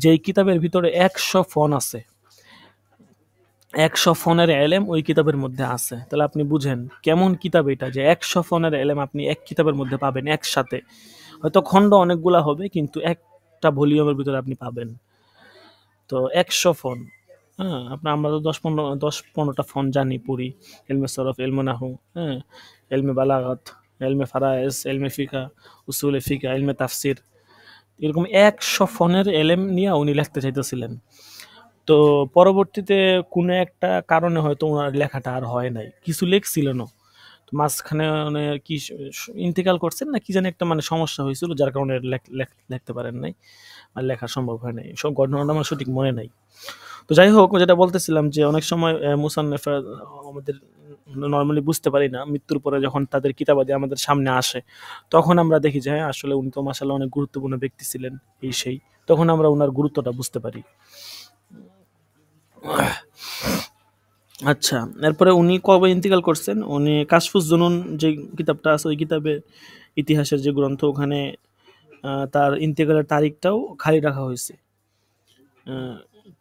যেই কিতাবের ভিতরে 100 ফোন আছে, 100 ফোনের এলেম ওই কিতাবের মধ্যে আছে। তাহলে আপনি বুঝেন কেমন কিতাব এটা, যে 100 ফোনের এলেম আপনি এক কিতাবের মধ্যে পাবেন একসাথে। হয়তো খণ্ড অনেকগুলা হবে কিন্তু একটা ভলিউমের ভিতরে আপনি পাবেন। তো 100 ফোন, হ্যাঁ, আমরা তো 10-15টা ফোন জানি পড়ি, এলমে সরফ, এলমে নাহু, হ্যাঁ, এলমে বালাগাত, এলমে ফারায়েজ, এলমে ফিকা, উসুলে ফিকা, এলমে তাফসির, এরকম 100 ফোনের এলেম নিয়ে উনি লিখতে চাইতেছিলেন। তো পরবর্তীতে কোনো একটা কারণে হয়তো ওনার লেখাটা আর হয় নাই, কিছু লিখছিলেনও, তো মাঝখানে মানে কি ইন্তেকাল করছেন না কি জানি একটা মানে সমস্যা হয়েছিল, যার কারণে লিখতে পারেন নাই, আর লেখা সম্ভব হয় নাই, সব ঘটনাটা আমার সঠিক মনে নাই। তো যাই হোক, যেটা বলতেছিলাম যে অনেক সময় মুসান্নেফরা আমাদের নর্মালি বুঝতে পারি না, মৃত্যুর পরে যখন তাদের কিতাবাদি আমাদের সামনে আসে তখন আমরা দেখি যে হ্যাঁ আসলে উনি তো মাশাআল্লাহ অনেক গুরুত্বপূর্ণ ব্যক্তি ছিলেন, এই সেই, তখন আমরা ওনার গুরুত্বটা বুঝতে পারি। আচ্ছা, এরপরে উনি কবে ইন্তেকাল করছেন, উনি কাশফুজ জুনুন যে কিতাবটা আছে ওই কিতাবে, ইতিহাসের যে গ্রন্থ, ওখানে তার ইন্তেকালের তারিখটাও খালি রাখা হয়েছে।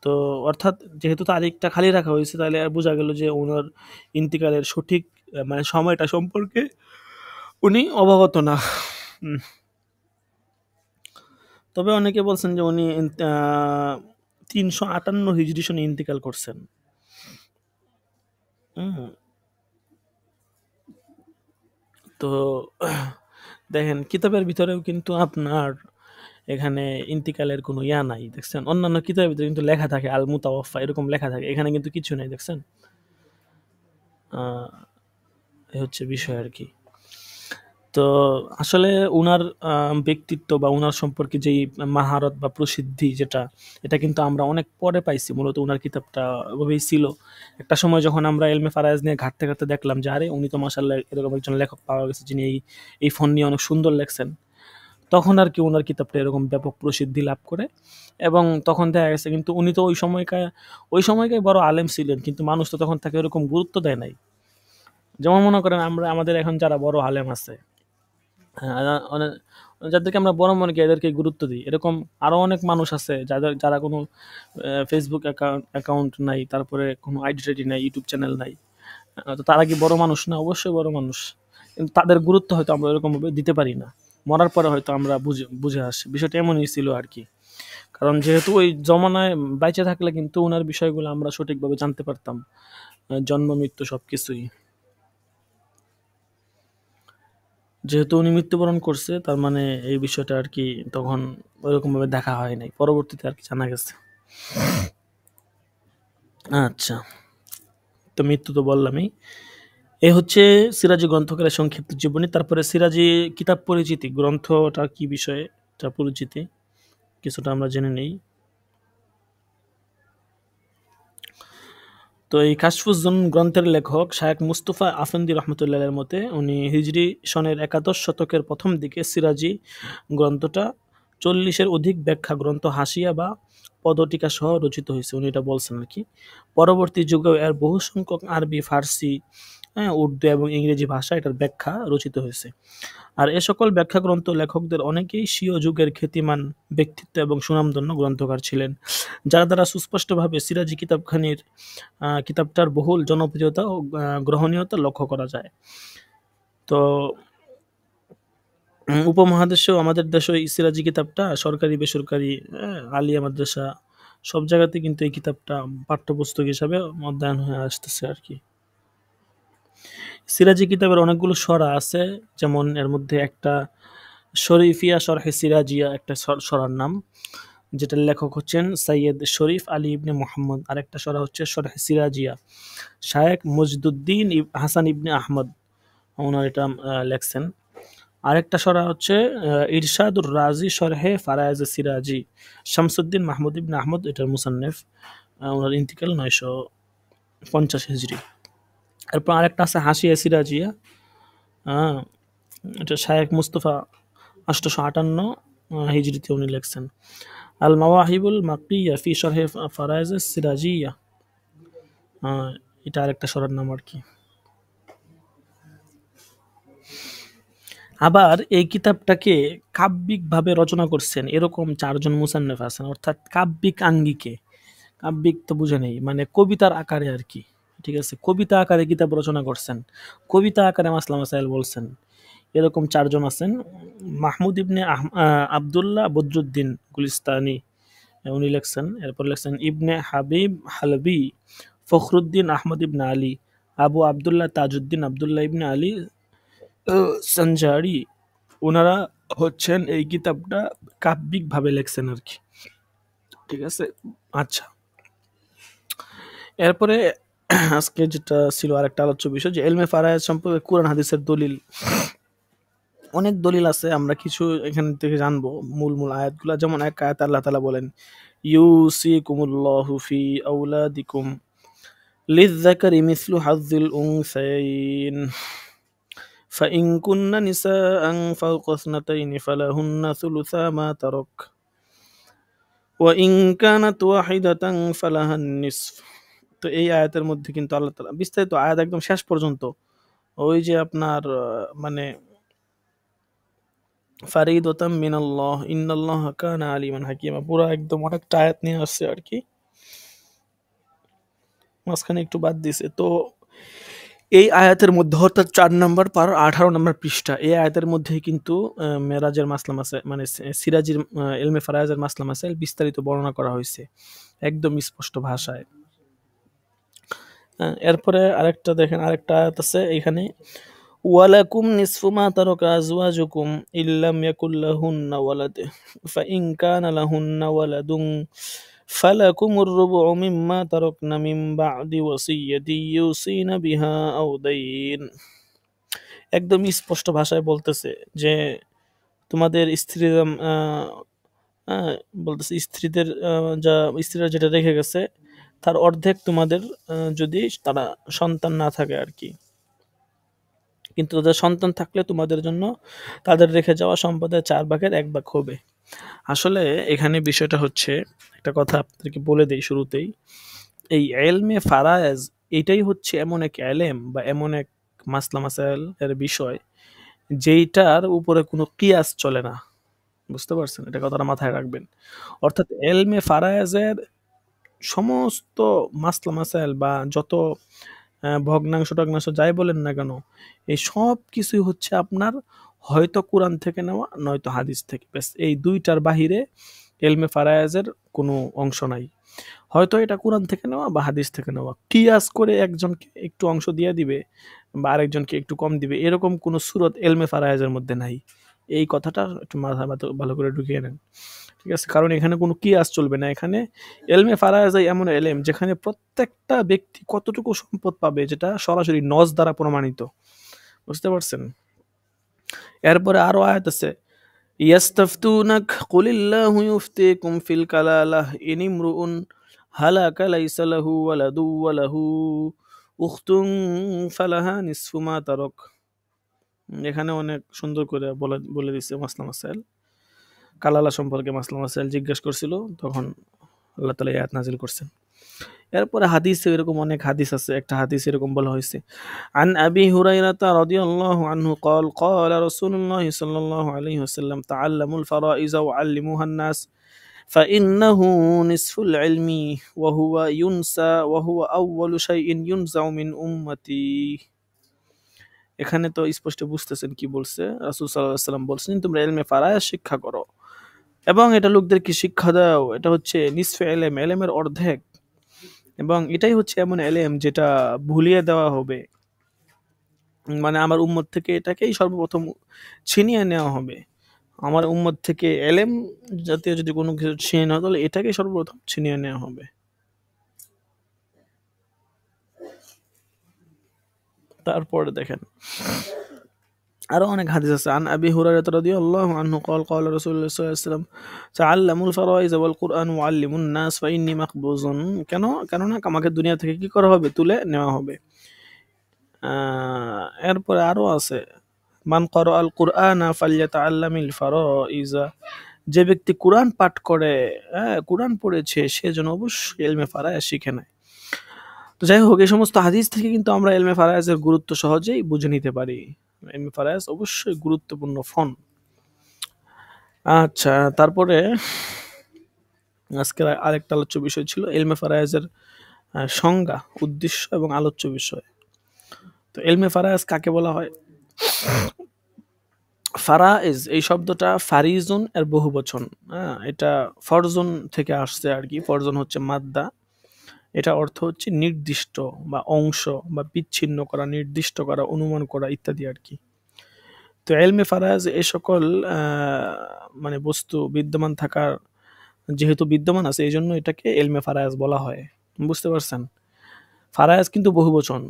তো অর্থাৎ যেহেতু তারিখটা খালি রাখা হয়েছে তাহলে আর বোঝা গেল যে ওনার ইন্তেকালের সঠিক মানে সময়টা সম্পর্কে উনি অবগত না। তবে অনেকে বলছেন যে উনি 358 হিজরি সনে ইন্তেকাল করছেন। তো দেখেন কিতাবের ভিতরেও কিন্তু আপনার এখানে ইন্তিকালের কোনো ইয়া নাই, দেখছেন? অন্যান্য কিতাবের ভিতরে কিন্তু লেখা থাকে আল মুতাওয়াফা এরকম লেখা থাকে, এখানে কিন্তু কিছু নাই, দেখছেন? এই হচ্ছে বিষয় আর কি। তো আসলে উনার ব্যক্তিত্ব বা উনার সম্পর্কে যেই মাহারত বা প্রসিদ্ধি যেটা, এটা কিন্তু আমরা অনেক পরে পাইছি, মূলত উনার কিতাবটা ওভাবেই ছিল। একটা সময় যখন আমরা এলমে ফারায়েজ নিয়ে ঘাটতে ঘাটতে দেখলাম যে আরে উনি তো মাশাআল্লাহ এরকম একজন লেখক পাওয়া গেছে যিনি এই ফোন নিয়ে অনেক সুন্দর লেখছেন, তখন আর কি ওনার কিতাবটা এরকম ব্যাপক প্রসিদ্ধি লাভ করে। এবং তখন দেখা গেছে কিন্তু উনি তো ওই সময়কার বড় আলেম ছিলেন, কিন্তু মানুষ তো তখন তাকে ওরকম গুরুত্ব দেয় নাই। যেমন মনে করেন আমাদের এখন যারা বড় আলেম আছে, হ্যাঁ, যাদেরকে আমরা বড় মনে করি এদেরকে গুরুত্ব দিই, এরকম আরো অনেক মানুষ আছে যারা কোনো ফেসবুক অ্যাকাউন্ট নাই, তারপরে কোনো আইডি নাই, ইউটিউব চ্যানেল নাই, তো তারা কি বড় মানুষ না? অবশ্যই বড় মানুষ, কিন্তু তাদের গুরুত্ব হয়তো আমরা এরকম ভাবে দিতে পারি না। মরার পরে হয়তো আমরা বুঝে আসি, বিষয়টা এমনই ছিল আর কি। কারণ যেহেতু ওই জমানায় বাইচে থাকলে কিন্তু ওনার বিষয়গুলো আমরা সঠিকভাবে জানতে পারতাম, জন্ম মৃত্যু সবকিছুই। যেহেতু উনি মৃত্যুবরণ করছে তার মানে এই বিষয়টা আর কি তখন ওইরকম ভাবে দেখা হয় নাই, পরবর্তীতে আর কি জানা গেছে। আচ্ছা, তো মৃত্যু তো বললামই। এ হচ্ছে সিরাজি গ্রন্থকারের সংক্ষিপ্ত জীবনী। তারপরে সিরাজি কিতাব পরিচিতি, গ্রন্থটা কি বিষয়ে তা পরিচিতি কিছুটা আমরা জেনে নেই। তো তো এই কাশফুজ্জুন গ্রন্থের লেখক শায়েখ মুস্তফা আফেন্দি রহমতুল্লাহের মতে উনি হিজরি সনের ১১ শতকের প্রথম দিকে সিরাজি গ্রন্থটা ৪০-এর অধিক ব্যাখ্যা গ্রন্থ, হাসিয়া বা পদটিকা সহ রচিত হয়েছে, উনি এটা বলছেন আর কি। পরবর্তী যুগেও এর বহু সংখ্যক আরবি, ফার্সি, উর্দু এবং ইংরেজি ভাষা এটার ব্যাখ্যা রচিত হয়েছে। আর এ সকল ব্যাখ্যা গ্রন্থ লেখকদের অনেকেই স্বীয় যুগের খ্যাতিমান ব্যক্তিত্ব এবং সুনামধন্য গ্রন্থকার ছিলেন, যার দ্বারা সুস্পষ্টভাবে সিরাজি কিতাবটার বহুল জনপ্রিয়তা ও গ্রহণীয়তা লক্ষ্য করা যায়। তো উপমহাদেশেও আমাদের দেশেও এই সিরাজি কিতাবটা সরকারি, বেসরকারি, আলিয়া মাদ্রাসা সব জায়গাতে কিন্তু এই কিতাবটা পাঠ্যপুস্তক হিসাবে অধ্যয়ন হয়ে আসতেছে আর কি। সিরাজি কিতাবের অনেকগুলো সরা আছে, যেমন এর মধ্যে একটা শরীফিয়া শরহে সিরাজিয়া একটা সরার নাম, যেটার লেখক হচ্ছেন সৈয়দ শরীফ আলী ইবনে মুহাম্মদ। আরেকটা সরা হচ্ছে শরহে সিরাজিয়া, শায়েখ মজদুদ্দিন হাসান ইবনে আহমদ ওনার এটা লেখছেন। আরেকটা সরা হচ্ছে ইরশাদুর রাজি শরহে ফারায়েজ সিরাজি, শামসুদ্দিন মাহমুদ ইবনে আহমদ এটার মুসান্নেফ, ওনার ইন্তিকাল 950 হিজরি। এরপর আরেকটা আছে হাসিয়া সিরাজিয়া, এটা শায়েখ মুস্তফা 858 হিজরিতে উনি লেখছেন। আল মাওয়াহিবুল মাকিয়া ফি শরহে ফারায়েজ সিরাজিয়া, এটা আরেকটা সরার নাম আর কি। আবার এই কিতাবটাকে কাব্যিকভাবে রচনা করছেন এরকম 4 জন মুসান্নেফ আছেন, অর্থাৎ কাব্যিক আঙ্গিকে। কাব্যিক তো বুঝে নেই, মানে কবিতার আকারে আর কি, ঠিক আছে, কবিতা আকারে কিতাব রচনা করছেন, কবিতা আকারে মাসলা মাসাইল বলছেন, এরকম 4 জন আছেন। মাহমুদ ইবনে আবদুল্লাহ বদরুদ্দিন গুলিস্তানি উনি লেখছেন। এরপর লেখছেন ইবনে হাবিব হালবি, ফখরুদ্দিন আহমদ ইবনে আলী, আবু আবদুল্লাহ তাজউদ্দিন আবদুল্লাহ ইবনে আলী সঞ্জারি। ওনারা হচ্ছেন এই কিতাবটা কাব্যিকভাবে লেখছেন আর কি, ঠিক আছে। আচ্ছা, এরপরে আজকে যেটা ছিল আরেকটা আলোচ্য বিষয়, যে এলমে ফারায়েজ সম্পর্কে কোরআন হাদিসের দলিল। অনেক দলিল আছে, আমরা কিছু এখান থেকে জানবো মূল আয়াতগুলা। যেমন এক আয়াত আল্লাহ তাআলা বলেন, ইউসিকুমুল্লাহু ফি আওলাদিকুম লিযযাকারি মিসলু হাযযিল উনসায়াইন ফাইন কুন্না নিসাআন ফাওকা ইসনাতাইনি ফালাহুন্না সুলুসা মা তারাক ওয়া ইন কানাত ওয়াহিদাতান ফালাহান নিসফ। তো এই আয়াতের মধ্যে কিন্তু আল্লাহ তাআলা বিস্তারিত আয়াত একদম শেষ পর্যন্ত, ওই যে আপনার মানে ফারিদাতাম মিনাল্লাহ ইন্নাল্লাহা কানা আলিমান হাকিমা, পুরো একদম অনেকটা আয়াত নিয়ে আসছে আর কি, মাঝখানে একটু বাদ দিছে। তো এই আয়াতের মধ্যে, অর্থাৎ 4 নম্বর পার 18 নম্বর পৃষ্ঠা, এই আয়াতের মধ্যে কিন্তু মেরাজের মাসলা মাসাইল, মানে সিরাজির ইলমে ফারায়েজের মাসলা মাসাইল বিস্তারিত বর্ণনা করা হয়েছে একদম স্পষ্ট ভাষায়। এরপরে আরেকটা দেখেন, আরেকটা আয়াত আছে এখানে, ওয়ালাকুম নিসফু মা তারাকা আজওয়াজুকুম ইল্লাম ইয়াকুল লাহুন্না ওয়ালাদ ফাইন কানা লাহুন্না ওয়ালাদুন ফালাকুমুর রুবু মিম্মা তারাকনা মিন বা'দি ওয়াসিয়্যাতিন ইউসিনা বিহা আও দাইন। একদম স্পষ্ট ভাষায় বলতেছে যে তোমাদের স্ত্রীরা বলতেছে স্ত্রীদের স্ত্রীরা যেটা রেখে গেছে তার অর্ধেক তোমাদের, যদি তারা সন্তান না থাকে আর কি, কিন্তু তাদের সন্তান থাকলে তোমাদের জন্য তাদের রেখে যাওয়া সম্পদের 4/1 হবে। আসলে এখানে বিষয়টা হচ্ছে, একটা কথা আপনাদেরকে বলে দেই শুরুতেই, এই ইলমে ফারায়েজ এটাই হচ্ছে এমন এক ইলম বা এমন এক মাসলা মাসাইল এর বিষয় যেইটার উপরে কোনো কিয়াস চলে না, বুঝতে পারছেন? এটা কথাটা মাথায় রাখবেন। অর্থাৎ ইলমে ফারায়েজের সমস্ত মাসলা মাসাইল বা যত ভগ্নাংশ টগ্নাংশ যাই বলেন না কেন, এই সব কিছুই হচ্ছে আপনার হয়তো কোরআন থেকে নেওয়া নয়তো হাদিস থেকে, ব্যাস এই দুইটার বাহিরে ইলমে ফারায়েজের কোনো অংশ নাই। হয়তো এটা কোরআন থেকে নেওয়া বা হাদিস থেকে নেওয়া, কিয়াস করে একজনকে একটু অংশ দিয়ে দিবে বা আরেকজনকে একটু কম দিবে, এরকম কোনো সুরত ইলমে ফারায়েজের মধ্যে নাই। এই কথাটা একটু মাথায় ভালো করে ঢুকিয়ে নেন, ঠিক আছে? কারণ এখানে কোনো কিয়াস চলবে না। এখানে ইলমে ফারায়েজ এমন ইলম যেখানে প্রত্যেকটা ব্যক্তি কতটুকু সম্পদ পাবে যেটা সরাসরি নস দ্বারা প্রমাণিত, বুঝতে পারছেন? এরপরে আরো আয়াত আছে, ইয়াস্তাফতুনাক কুলিল্লাহু ইউফতিকুম ফিল কালালাহ ইন ইমরুউন হালাকা লাইসা লাহু ওয়ালাদু ওয়ালাহু উখতুন ফালাহা নিসফু মা তারাক। এখানে অনেক সুন্দর করে বলে দিচ্ছে মাসলা মাসাইল। কালালা সম্পর্কে মাসলা মাসাইল জিজ্ঞেস করছিল, তখন আল্লাহ তাআলা এই আয়াত নাযিল করছেন। এরপরে হাদিসে এরকম অনেক হাদিস আছে। একটা হাদিস এরকম বলা হয়েছে, আন আবি হুরায়রাতা রাদিয়াল্লাহু আনহু قال قال رسول الله صلى الله عليه وسلم تعلموا الفرائض وعلموها الناس فإنه نصف العلم وهو ينسى وهو أول شيء ينزع من أمتي। এখানে তো স্পষ্ট বুঝতেছেন কি বলছে। রাসূল সাল্লাল্লাহু আলাইহি ওয়াসাল্লাম বলছেন, তোমরা ইলমে ফারায়েজ শিক্ষা করো এবং এটা লোকদেরকে শিক্ষা দাও। এটা হচ্ছে নিসফে ইলম, ইলমের অর্ধেক, এবং এটাই হচ্ছে এমন এলেম যেটা ভুলিয়ে দেওয়া হবে। মানে আমার উম্মত থেকে এটাকেই সর্বপ্রথম ছিনিয়ে নেওয়া হবে। আমার উম্মত থেকে এলেম জাতীয় যদি কোনো কিছু ছিনিয়ে নেওয়া হয়, তাহলে এটাকেই সর্বপ্রথম ছিনিয়ে নেওয়া হবে। তারপরে দেখেন আরো অনেক হাদিস আছে। আন আবি হুরায়রা রাদিয়াল্লাহু আনহু قال قال رسول الله صلى الله عليه وسلم تعلموا الفرائض والقرآن وعلموا الناس فإني مقبوض। কেননা আমাকে দুনিয়া থেকে কি করা হবে? তুলে নেওয়া হবে। এরপরে আরো আছে, মান করা আল কুরআনা ফালিয়াতাআল্লামিল ফারাইজা। যে ব্যক্তি কুরআন পাঠ করে, কুরআন পড়েছে, সে যেন অবশ্যই ইলমে ফারায়েজ শিখে নেয়। তো যাই হোক, এই সমস্ত হাদিস থেকে কিন্তু আমরা ইলমে ফারায়েজের গুরুত্ব সহজেই বুঝে নিতে পারি। ইলমে ফারায়েজ অবশ্যই গুরুত্বপূর্ণ ফোন। আচ্ছা, তারপরে আজকের আরেকটা আলোচ্য বিষয় ছিল ইলমে ফারায়েজের সংজ্ঞা, উদ্দেশ্য এবং আলোচ্য বিষয়। তো ইলমে ফারায়েজ কাকে বলা হয়? ফারাইজ এই শব্দটা ফারিজুন এর বহুবচন। এটা ফরজুন থেকে আসছে আর কি। ফরজুন হচ্ছে মাদ্দা, এটা অর্থ হচ্ছে নির্দিষ্ট বা অংশ বা বিচ্ছিন্ন করা, নির্দিষ্ট করা, অনুমান করা ইত্যাদি আর কি। তো ইলমে ফারাইজ এই সকল মানে বস্তু বিদ্যমান থাকার, যেহেতু বিদ্যমান আছে, এই জন্য এটাকে ইলমে ফারাইজ বলা হয়। বুঝতে পারছেন? ফারাইজ কিন্তু বহুবচন,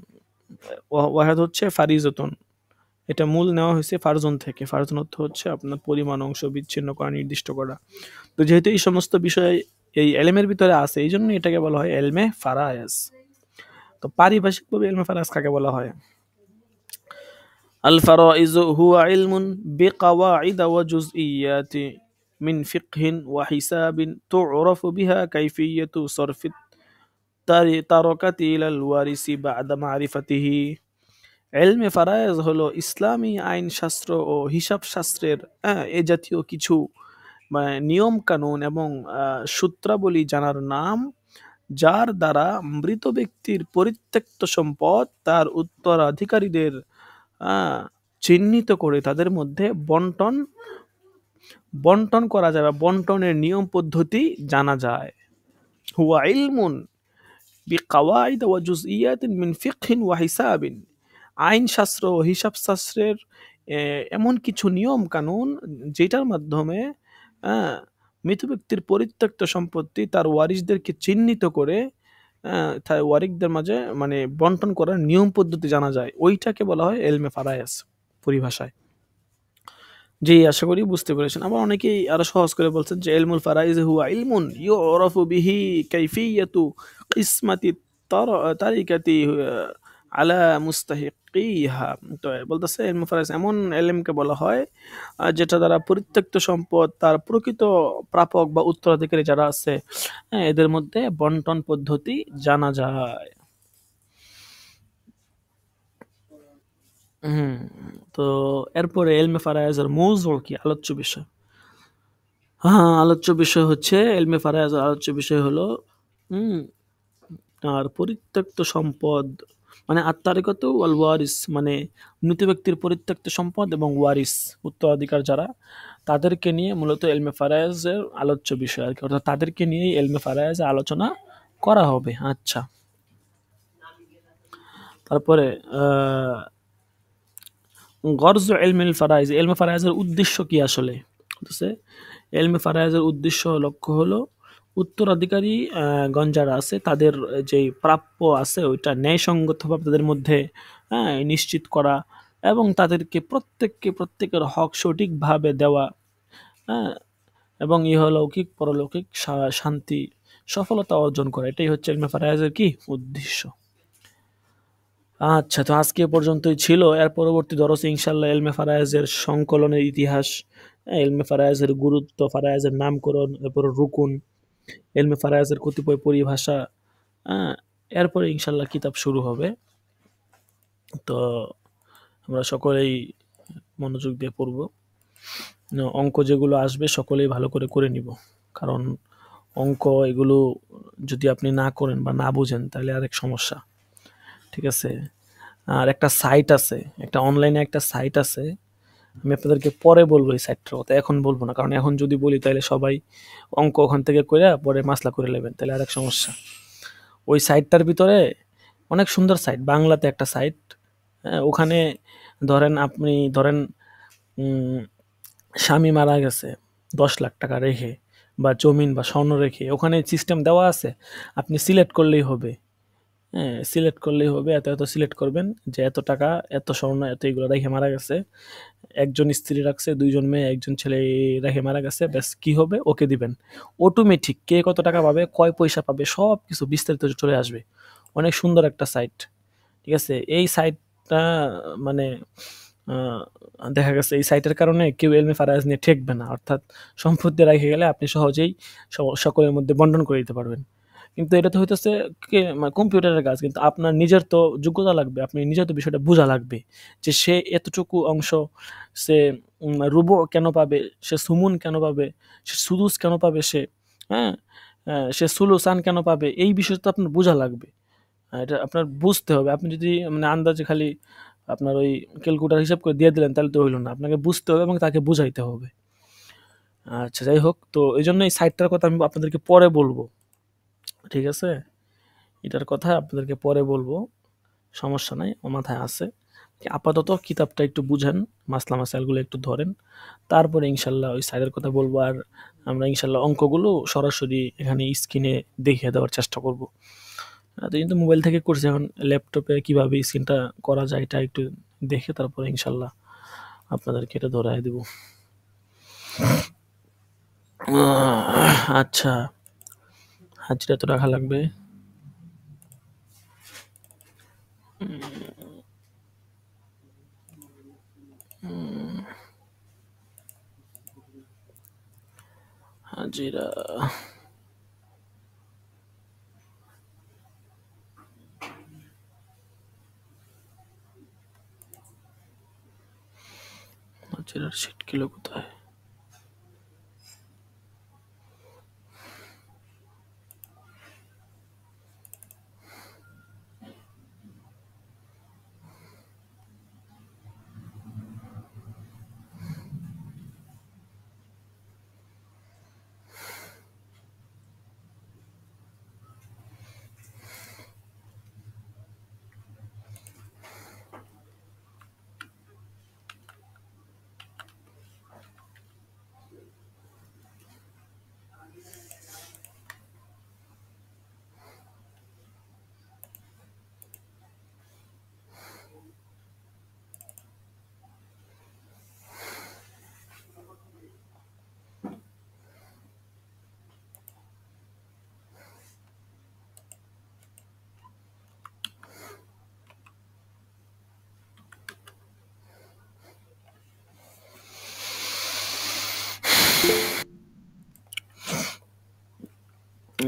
ওয়াহেদ হচ্ছে ফারিজতুন। এটা মূল নেওয়া হয়েছে ফারজুন থেকে। ফারজুন অর্থ হচ্ছে আপনার পরিমাণ, অংশ, বিচ্ছিন্ন করা, নির্দিষ্ট করা। তো যেহেতু এই সমস্ত বিষয় এই এলমের ভিতরে আছে, এই জন্য এটাকে বলা হয় এলমে ফারায়েজ। তো পারিভাষিকভাবে এলমে ফারায়েজ কাকে বলা হয়? আল ফারাইজ হুয়া ইলমুন বিকাওয়াইদ ওয়া জুজইয়াতি মিন ফিকহিন ওয়া হিসাবিন তু'রাফু বিহা কাইফিয়াতু সরফি তারাকাতি ইলাল ওয়ারিসি বা'দা মারিফাতিহি। এলমে ফারায়েজ হলো ইসলামী আইন শাস্ত্র ও হিসাব শাস্ত্রের এ জাতীয় কিছু মানে নিয়ম কানুন এবং সূত্রাবলী জানার নাম, যার দ্বারা মৃত ব্যক্তির পরিত্যক্ত সম্পদ তার উত্তরাধিকারীদের চিহ্নিত করে তাদের মধ্যে বন্টন করা যায় বা বন্টনের নিয়ম পদ্ধতি জানা যায়। হুয়া ইলমুন বিকাওয়াইদ ওয়া জুজইয়াতিন মিন ফিকহিন ওয়া হিসাবিন। আইন শাস্ত্র ও হিসাব শাস্ত্রের এমন কিছু নিয়ম কানুন যেটার মাধ্যমে মৃত ব্যক্তির পরিত্যক্ত সম্পত্তি তার ওয়ারিসদেরকে চিহ্নিত করে তার ওয়ারিসদের মাঝে মানে বন্টন করার নিয়ম পদ্ধতি জানা যায়। ওইটাকে বলা হয় ইলমে ফারায়েজ পরিভাষায়। জি, আশা করি বুঝতে পেরেছেন। আবার অনেকেই আরো সহজ করে বলছেন যে ইলমুল ফারাইজ হুয়া ইলমুন ইউরাফু বিহি কাইফিয়াতু ইসমাতি তারিকাতি আলা মুস্তাহিকিহা। তো বলতেছে ইলমুল ফারাইজ এমন ইলমকে বলা হয় যেটা দ্বারা পরিত্যক্ত সম্পদ তার প্রকৃত প্রাপক বা উত্তরাধিকারী যারা আছে, এদের মধ্যে বন্টন পদ্ধতি জানা যায়। তো এরপরে ইলমে ফারায়েজের মৌজু কি, আলোচ্য বিষয়। আলোচ্য বিষয় হচ্ছে ইলমে ফারায়েজের আলোচ্য বিষয় হলো আর পরিত্যক্ত সম্পদ মানে আত্মারিকত ওয়াল ওয়ারিস, মানে মৃত ব্যক্তির পরিত্যক্ত সম্পদ এবং ওয়ারিস উত্তরাধিকার যারা, তাদেরকে নিয়ে মূলত ইলমে ফারায়েজের আলোচ্য বিষয় আর কি। অর্থাৎ তাদেরকে নিয়েই ইলমে ফারায়েজে আলোচনা করা হবে। আচ্ছা, তারপরে গরজ ইলমুল ফারাইজ, ইলমে ফারাইজের উদ্দেশ্য কি আসলে? ইলমে ফারাইজের উদ্দেশ্য লক্ষ্য হলো উত্তরাধিকারী গণ যারা আছে তাদের যে প্রাপ্য আছে ওইটা ন্যায়সঙ্গতভাবে তাদের মধ্যে নিশ্চিত করা এবং তাদেরকে প্রত্যেকের হক সঠিকভাবে দেওয়া, এবং ইহলৌকিক পরলৌকিক শান্তি সফলতা অর্জন করা, এটাই হচ্ছে ইলমে ফারায়েজের কি উদ্দেশ্য। আচ্ছা, তো আজকে এ পর্যন্তই ছিল। এর পরবর্তী দরসে ইনশাল্লাহ ইলমে ফারায়েজের সংকলনের ইতিহাস, ইলমে ফারায়েজের গুরুত্ব, ফারায়েজের নামকরণ, এরপর রুকুন, ইলমে ফারায়েজের কতিপয় পরিভাষা, হ্যাঁ, এরপরে ইনশাল্লাহ কিতাব শুরু হবে। তো আমরা সকলেই মনোযোগ দিয়ে পড়ব। অঙ্ক যেগুলো আসবে সকলেই ভালো করে করে নিব, কারণ অঙ্ক এগুলো যদি আপনি না করেন বা না বুঝেন তাহলে আরেক সমস্যা। ঠিক আছে? আর একটা সাইট আছে, একটা অনলাইনে একটা সাইট আছে, আমি আপনাদেরকে পরে বলবো এই সাইটটার কথা, এখন বলবো না, কারণ এখন যদি বলি তাহলে সবাই অঙ্ক ওখান থেকে করে পরে মাসলা করে নেবেন, তাহলে আরেক সমস্যা। ওই সাইটটার ভিতরে অনেক সুন্দর সাইট, বাংলাতে একটা সাইট, ওখানে ধরেন স্বামী মারা গেছে 10 লাখ টাকা রেখে বা জমিন বা স্বর্ণ রেখে, ওখানে সিস্টেম দেওয়া আছে, আপনি সিলেক্ট করলেই হবে। হ্যাঁ, সিলেক্ট করলেই হবে, এত এত সিলেক্ট করবেন যে এত টাকা, এত স্বর্ণ, এত এগুলো রেখে মারা গেছে, একজন স্ত্রী রাখছে, 2জন মেয়ে, একজন ছেলে রেখে মারা গেছে, ব্যাস কি হবে ওকে দিবেন, অটোমেটিক কে কত টাকা পাবে, কয় পয়সা পাবে, সব কিছু বিস্তারিত চলে আসবে। অনেক সুন্দর একটা সাইট। ঠিক আছে? এই সাইটটা মানে আহ, দেখা গেছে এই সাইটের কারণে কেউ এলমে ফারাজ নিয়ে ঠেকবে না, অর্থাৎ সম্পত্তি রেখে গেলে আপনি সহজেই সকলের মধ্যে বন্টন করে দিতে পারবেন। কিন্তু এটা তো হইতেছে কম্পিউটারের কাজ, কিন্তু আপনার নিজের তো যোগ্যতা লাগবে, আপনি নিজের তো বিষয়টা বোঝা লাগবে যে সে এতটুকু অংশ, সে রুবো কেন পাবে, সে সুমুন কেন পাবে, সে সুদুস কেন পাবে, সে হ্যাঁ সে সুলুসান কেন পাবে, এই বিষয়টা তো আপনার বোঝা লাগবে। এটা আপনার বুঝতে হবে। আপনি যদি মানে আন্দাজে খালি আপনার ওই ক্যালকুলেটর হিসাব করে দিয়ে দিলেন তাহলে তো হইল না, আপনাকে বুঝতে হবে এবং তাকে বুঝাইতে হবে। আচ্ছা, যাই হোক, তো এই জন্য এই সাইটটার কথা আমি আপনাদেরকে পরে বলবো। ঠিক আছে? এটার কথা আপনাদেরকে পরে বলবো, সমস্যা নাই, আমার মাথায় আছে। আপাতত কিতাবটা একটু বুঝেন, মাসলা মাসাইলগুলো একটু ধরেন, তারপরে ইনশাল্লাহ ওই সাইডের কথা বলবো। আর আমরা ইনশাল্লাহ অঙ্কগুলো সরাসরি এখানে স্ক্রিনে দেখিয়ে দেওয়ার চেষ্টা করব। তো কিন্তু মোবাইল থেকে করছি, এখন ল্যাপটপে কিভাবে স্ক্রিনটা করা যায় এটা একটু দেখে তারপরে ইনশাল্লাহ আপনাদেরকে এটা ধরায় দেব। আচ্ছা, হাজিরা তো রাখা লাগবে। হাজিরা, হাজিরার সিট কিলো কোথায়?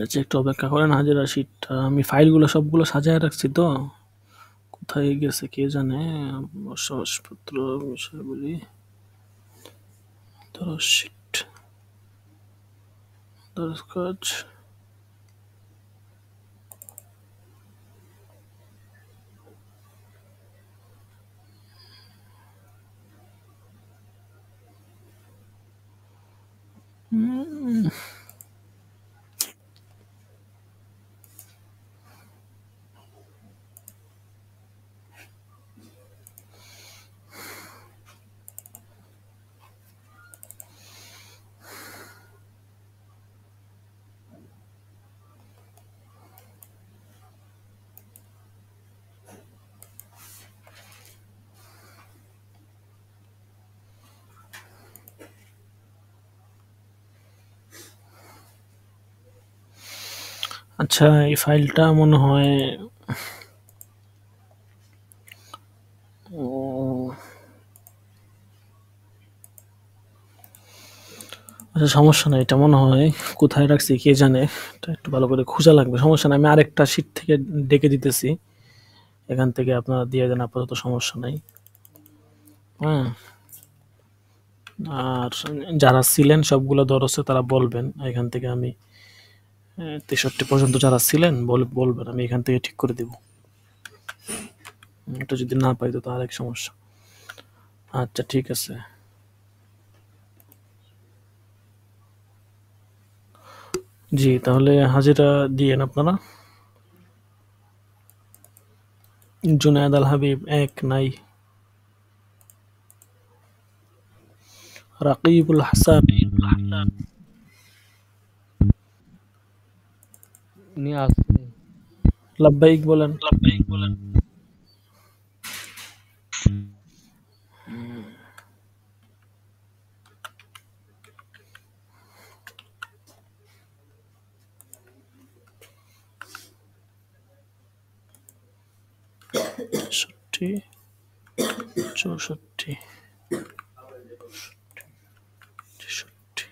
আচ্ছা, একটু অপেক্ষা করেন। হাজিরা সিটটা আমি ফাইলগুলো সবগুলো সাজায় রাখছি, তো কোথায় গেছে কে জানে। সহজপত্র বিষয়গুলি, ধরো সিট, দরজ কাজ। আচ্ছা, এই ফাইলটা মনে হয় উম, আচ্ছা সমস্যা নাই, এটা মনে হয় কোথায় রাখছি কে জানে, এটা একটু ভালো করে খোঁজা লাগবে। সমস্যা নাই, আমি আরেকটা শীট থেকে ডেকে দিতেছি, এখান থেকে আপনারা দিয়ে দেন, আপাতত সমস্যা নাই। হ্যাঁ, আর যারা ছিলেন সবগুলো দরসে তারা বলবেন, এখান থেকে আমি 63 পর্যন্ত যারা ছিলেন বলবেন, আমি এখান থেকে ঠিক করে দিব। এটা যদি না পাই তো আরেক সমস্যা। আচ্ছা ঠিক আছে। জি, তাহলে হাজিরা দিয়েন আপনারা। জুনায়েদ আল হাবিব 1 নাই। রাকিবুল হাসান উনি আসছে। লাব্বাইক বলেন। 63 64 63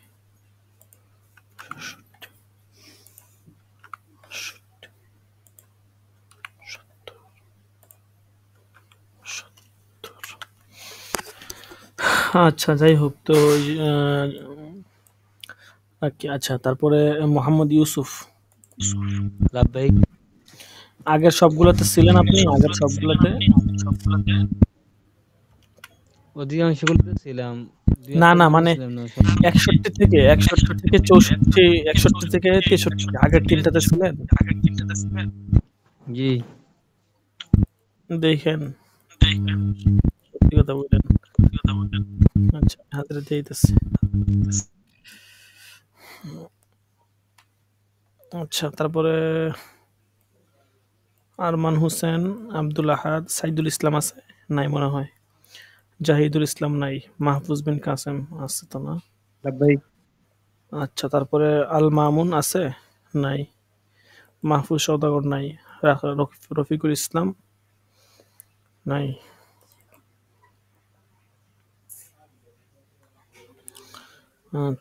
আচ্ছা যাই হোক, তো আচ্ছা তারপরে মোহাম্মদ ইউসুফ লাব্বাইক। আগের সবগুলোতে ছিলেন আপনি? আগের সবগুলোতে? অধিকাংশগুলোতে ছিলাম। দুই না একটা না, গ্রুপে মানে ছিলাম না সব। 61 থেকে 64, 61 থেকে 63, আগের তিনটাতে ছিলেন? জি। দেখেন, সত্যি কথা বলেন। আচ্ছা, হাজিরা দিতেছি। আচ্ছা, তারপরে আরমান হোসেন, আব্দুল আহাদ, সাইদুল ইসলাম আছে? নাই মনে হয়। জাহিদুল ইসলাম নাই। মাহফুজ বিন কাসেম আছে তো না? লাব্বাইক। আচ্ছা, তারপরে আল মামুন আছে? নাই। মাহফুজ সওদাগর নাই। রফিকুল ইসলাম নাই।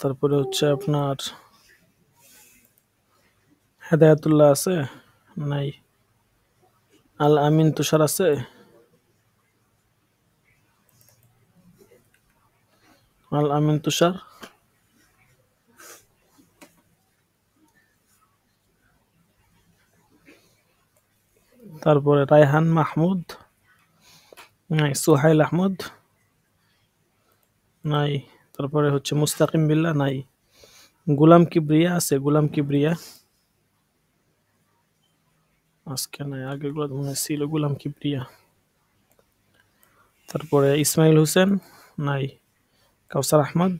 তারপরে হচ্ছে আপনার হেদায়াতুল্লাহ আছে? নাই। আল আমিন তুষার আছে? আল আমিন তুষার? তারপরে রায়হান মাহমুদ নাই। সুহাইল আহমদ নাই। তারপরে হচ্ছে মুস্তাকিম বিল্লাহ নাই। গুলাম কিবরিয়া আছে? গুলাম কিবরিয়া আজকে নাই, আগের গুলো মনে হয় ছিল গুলাম কিবরিয়া। তারপরে ইসমাইল হোসেন নাই। কাউসার আহমদ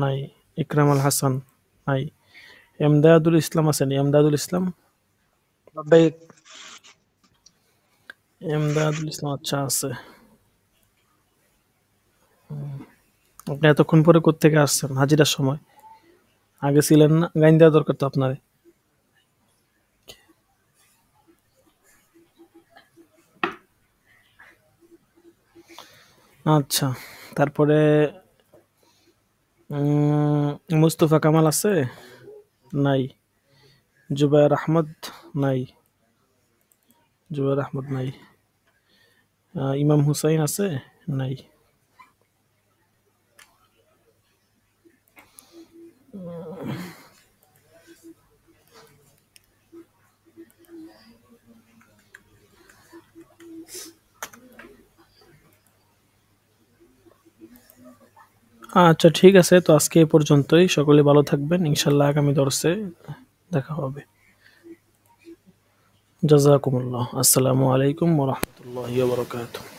নাই। ইকরাম আল হাসান নাই। এমদাদুল ইসলাম আছেন? এমদাদুল ইসলাম? লাব্বাইক। এমদাদুল ইসলাম আচ্ছা আছে। আপনি এতক্ষণ পরে কোত্থেকে আসছেন হাজিরার সময়? আগে ছিলেন না? গাইন দেওয়া দরকার তো আপনারে। আচ্ছা, তারপরে মুস্তফা কামাল আছে? নাই। জুবায়ের আহমদ নাই। জুবায়ের আহমদ নাই। ইমাম হুসাইন আছে? নাই। আচ্ছা ঠিক আছে, তো আজকে এ পর্যন্তই। সকলে ভালো থাকবেন, ইনশাল্লাহ আগামী দর্সে দেখা হবে। জাযাকুমুল্লাহ। আসসালামু আলাইকুম ওয়া রাহমাতুল্লাহি ওয়া বারাকাতুহু।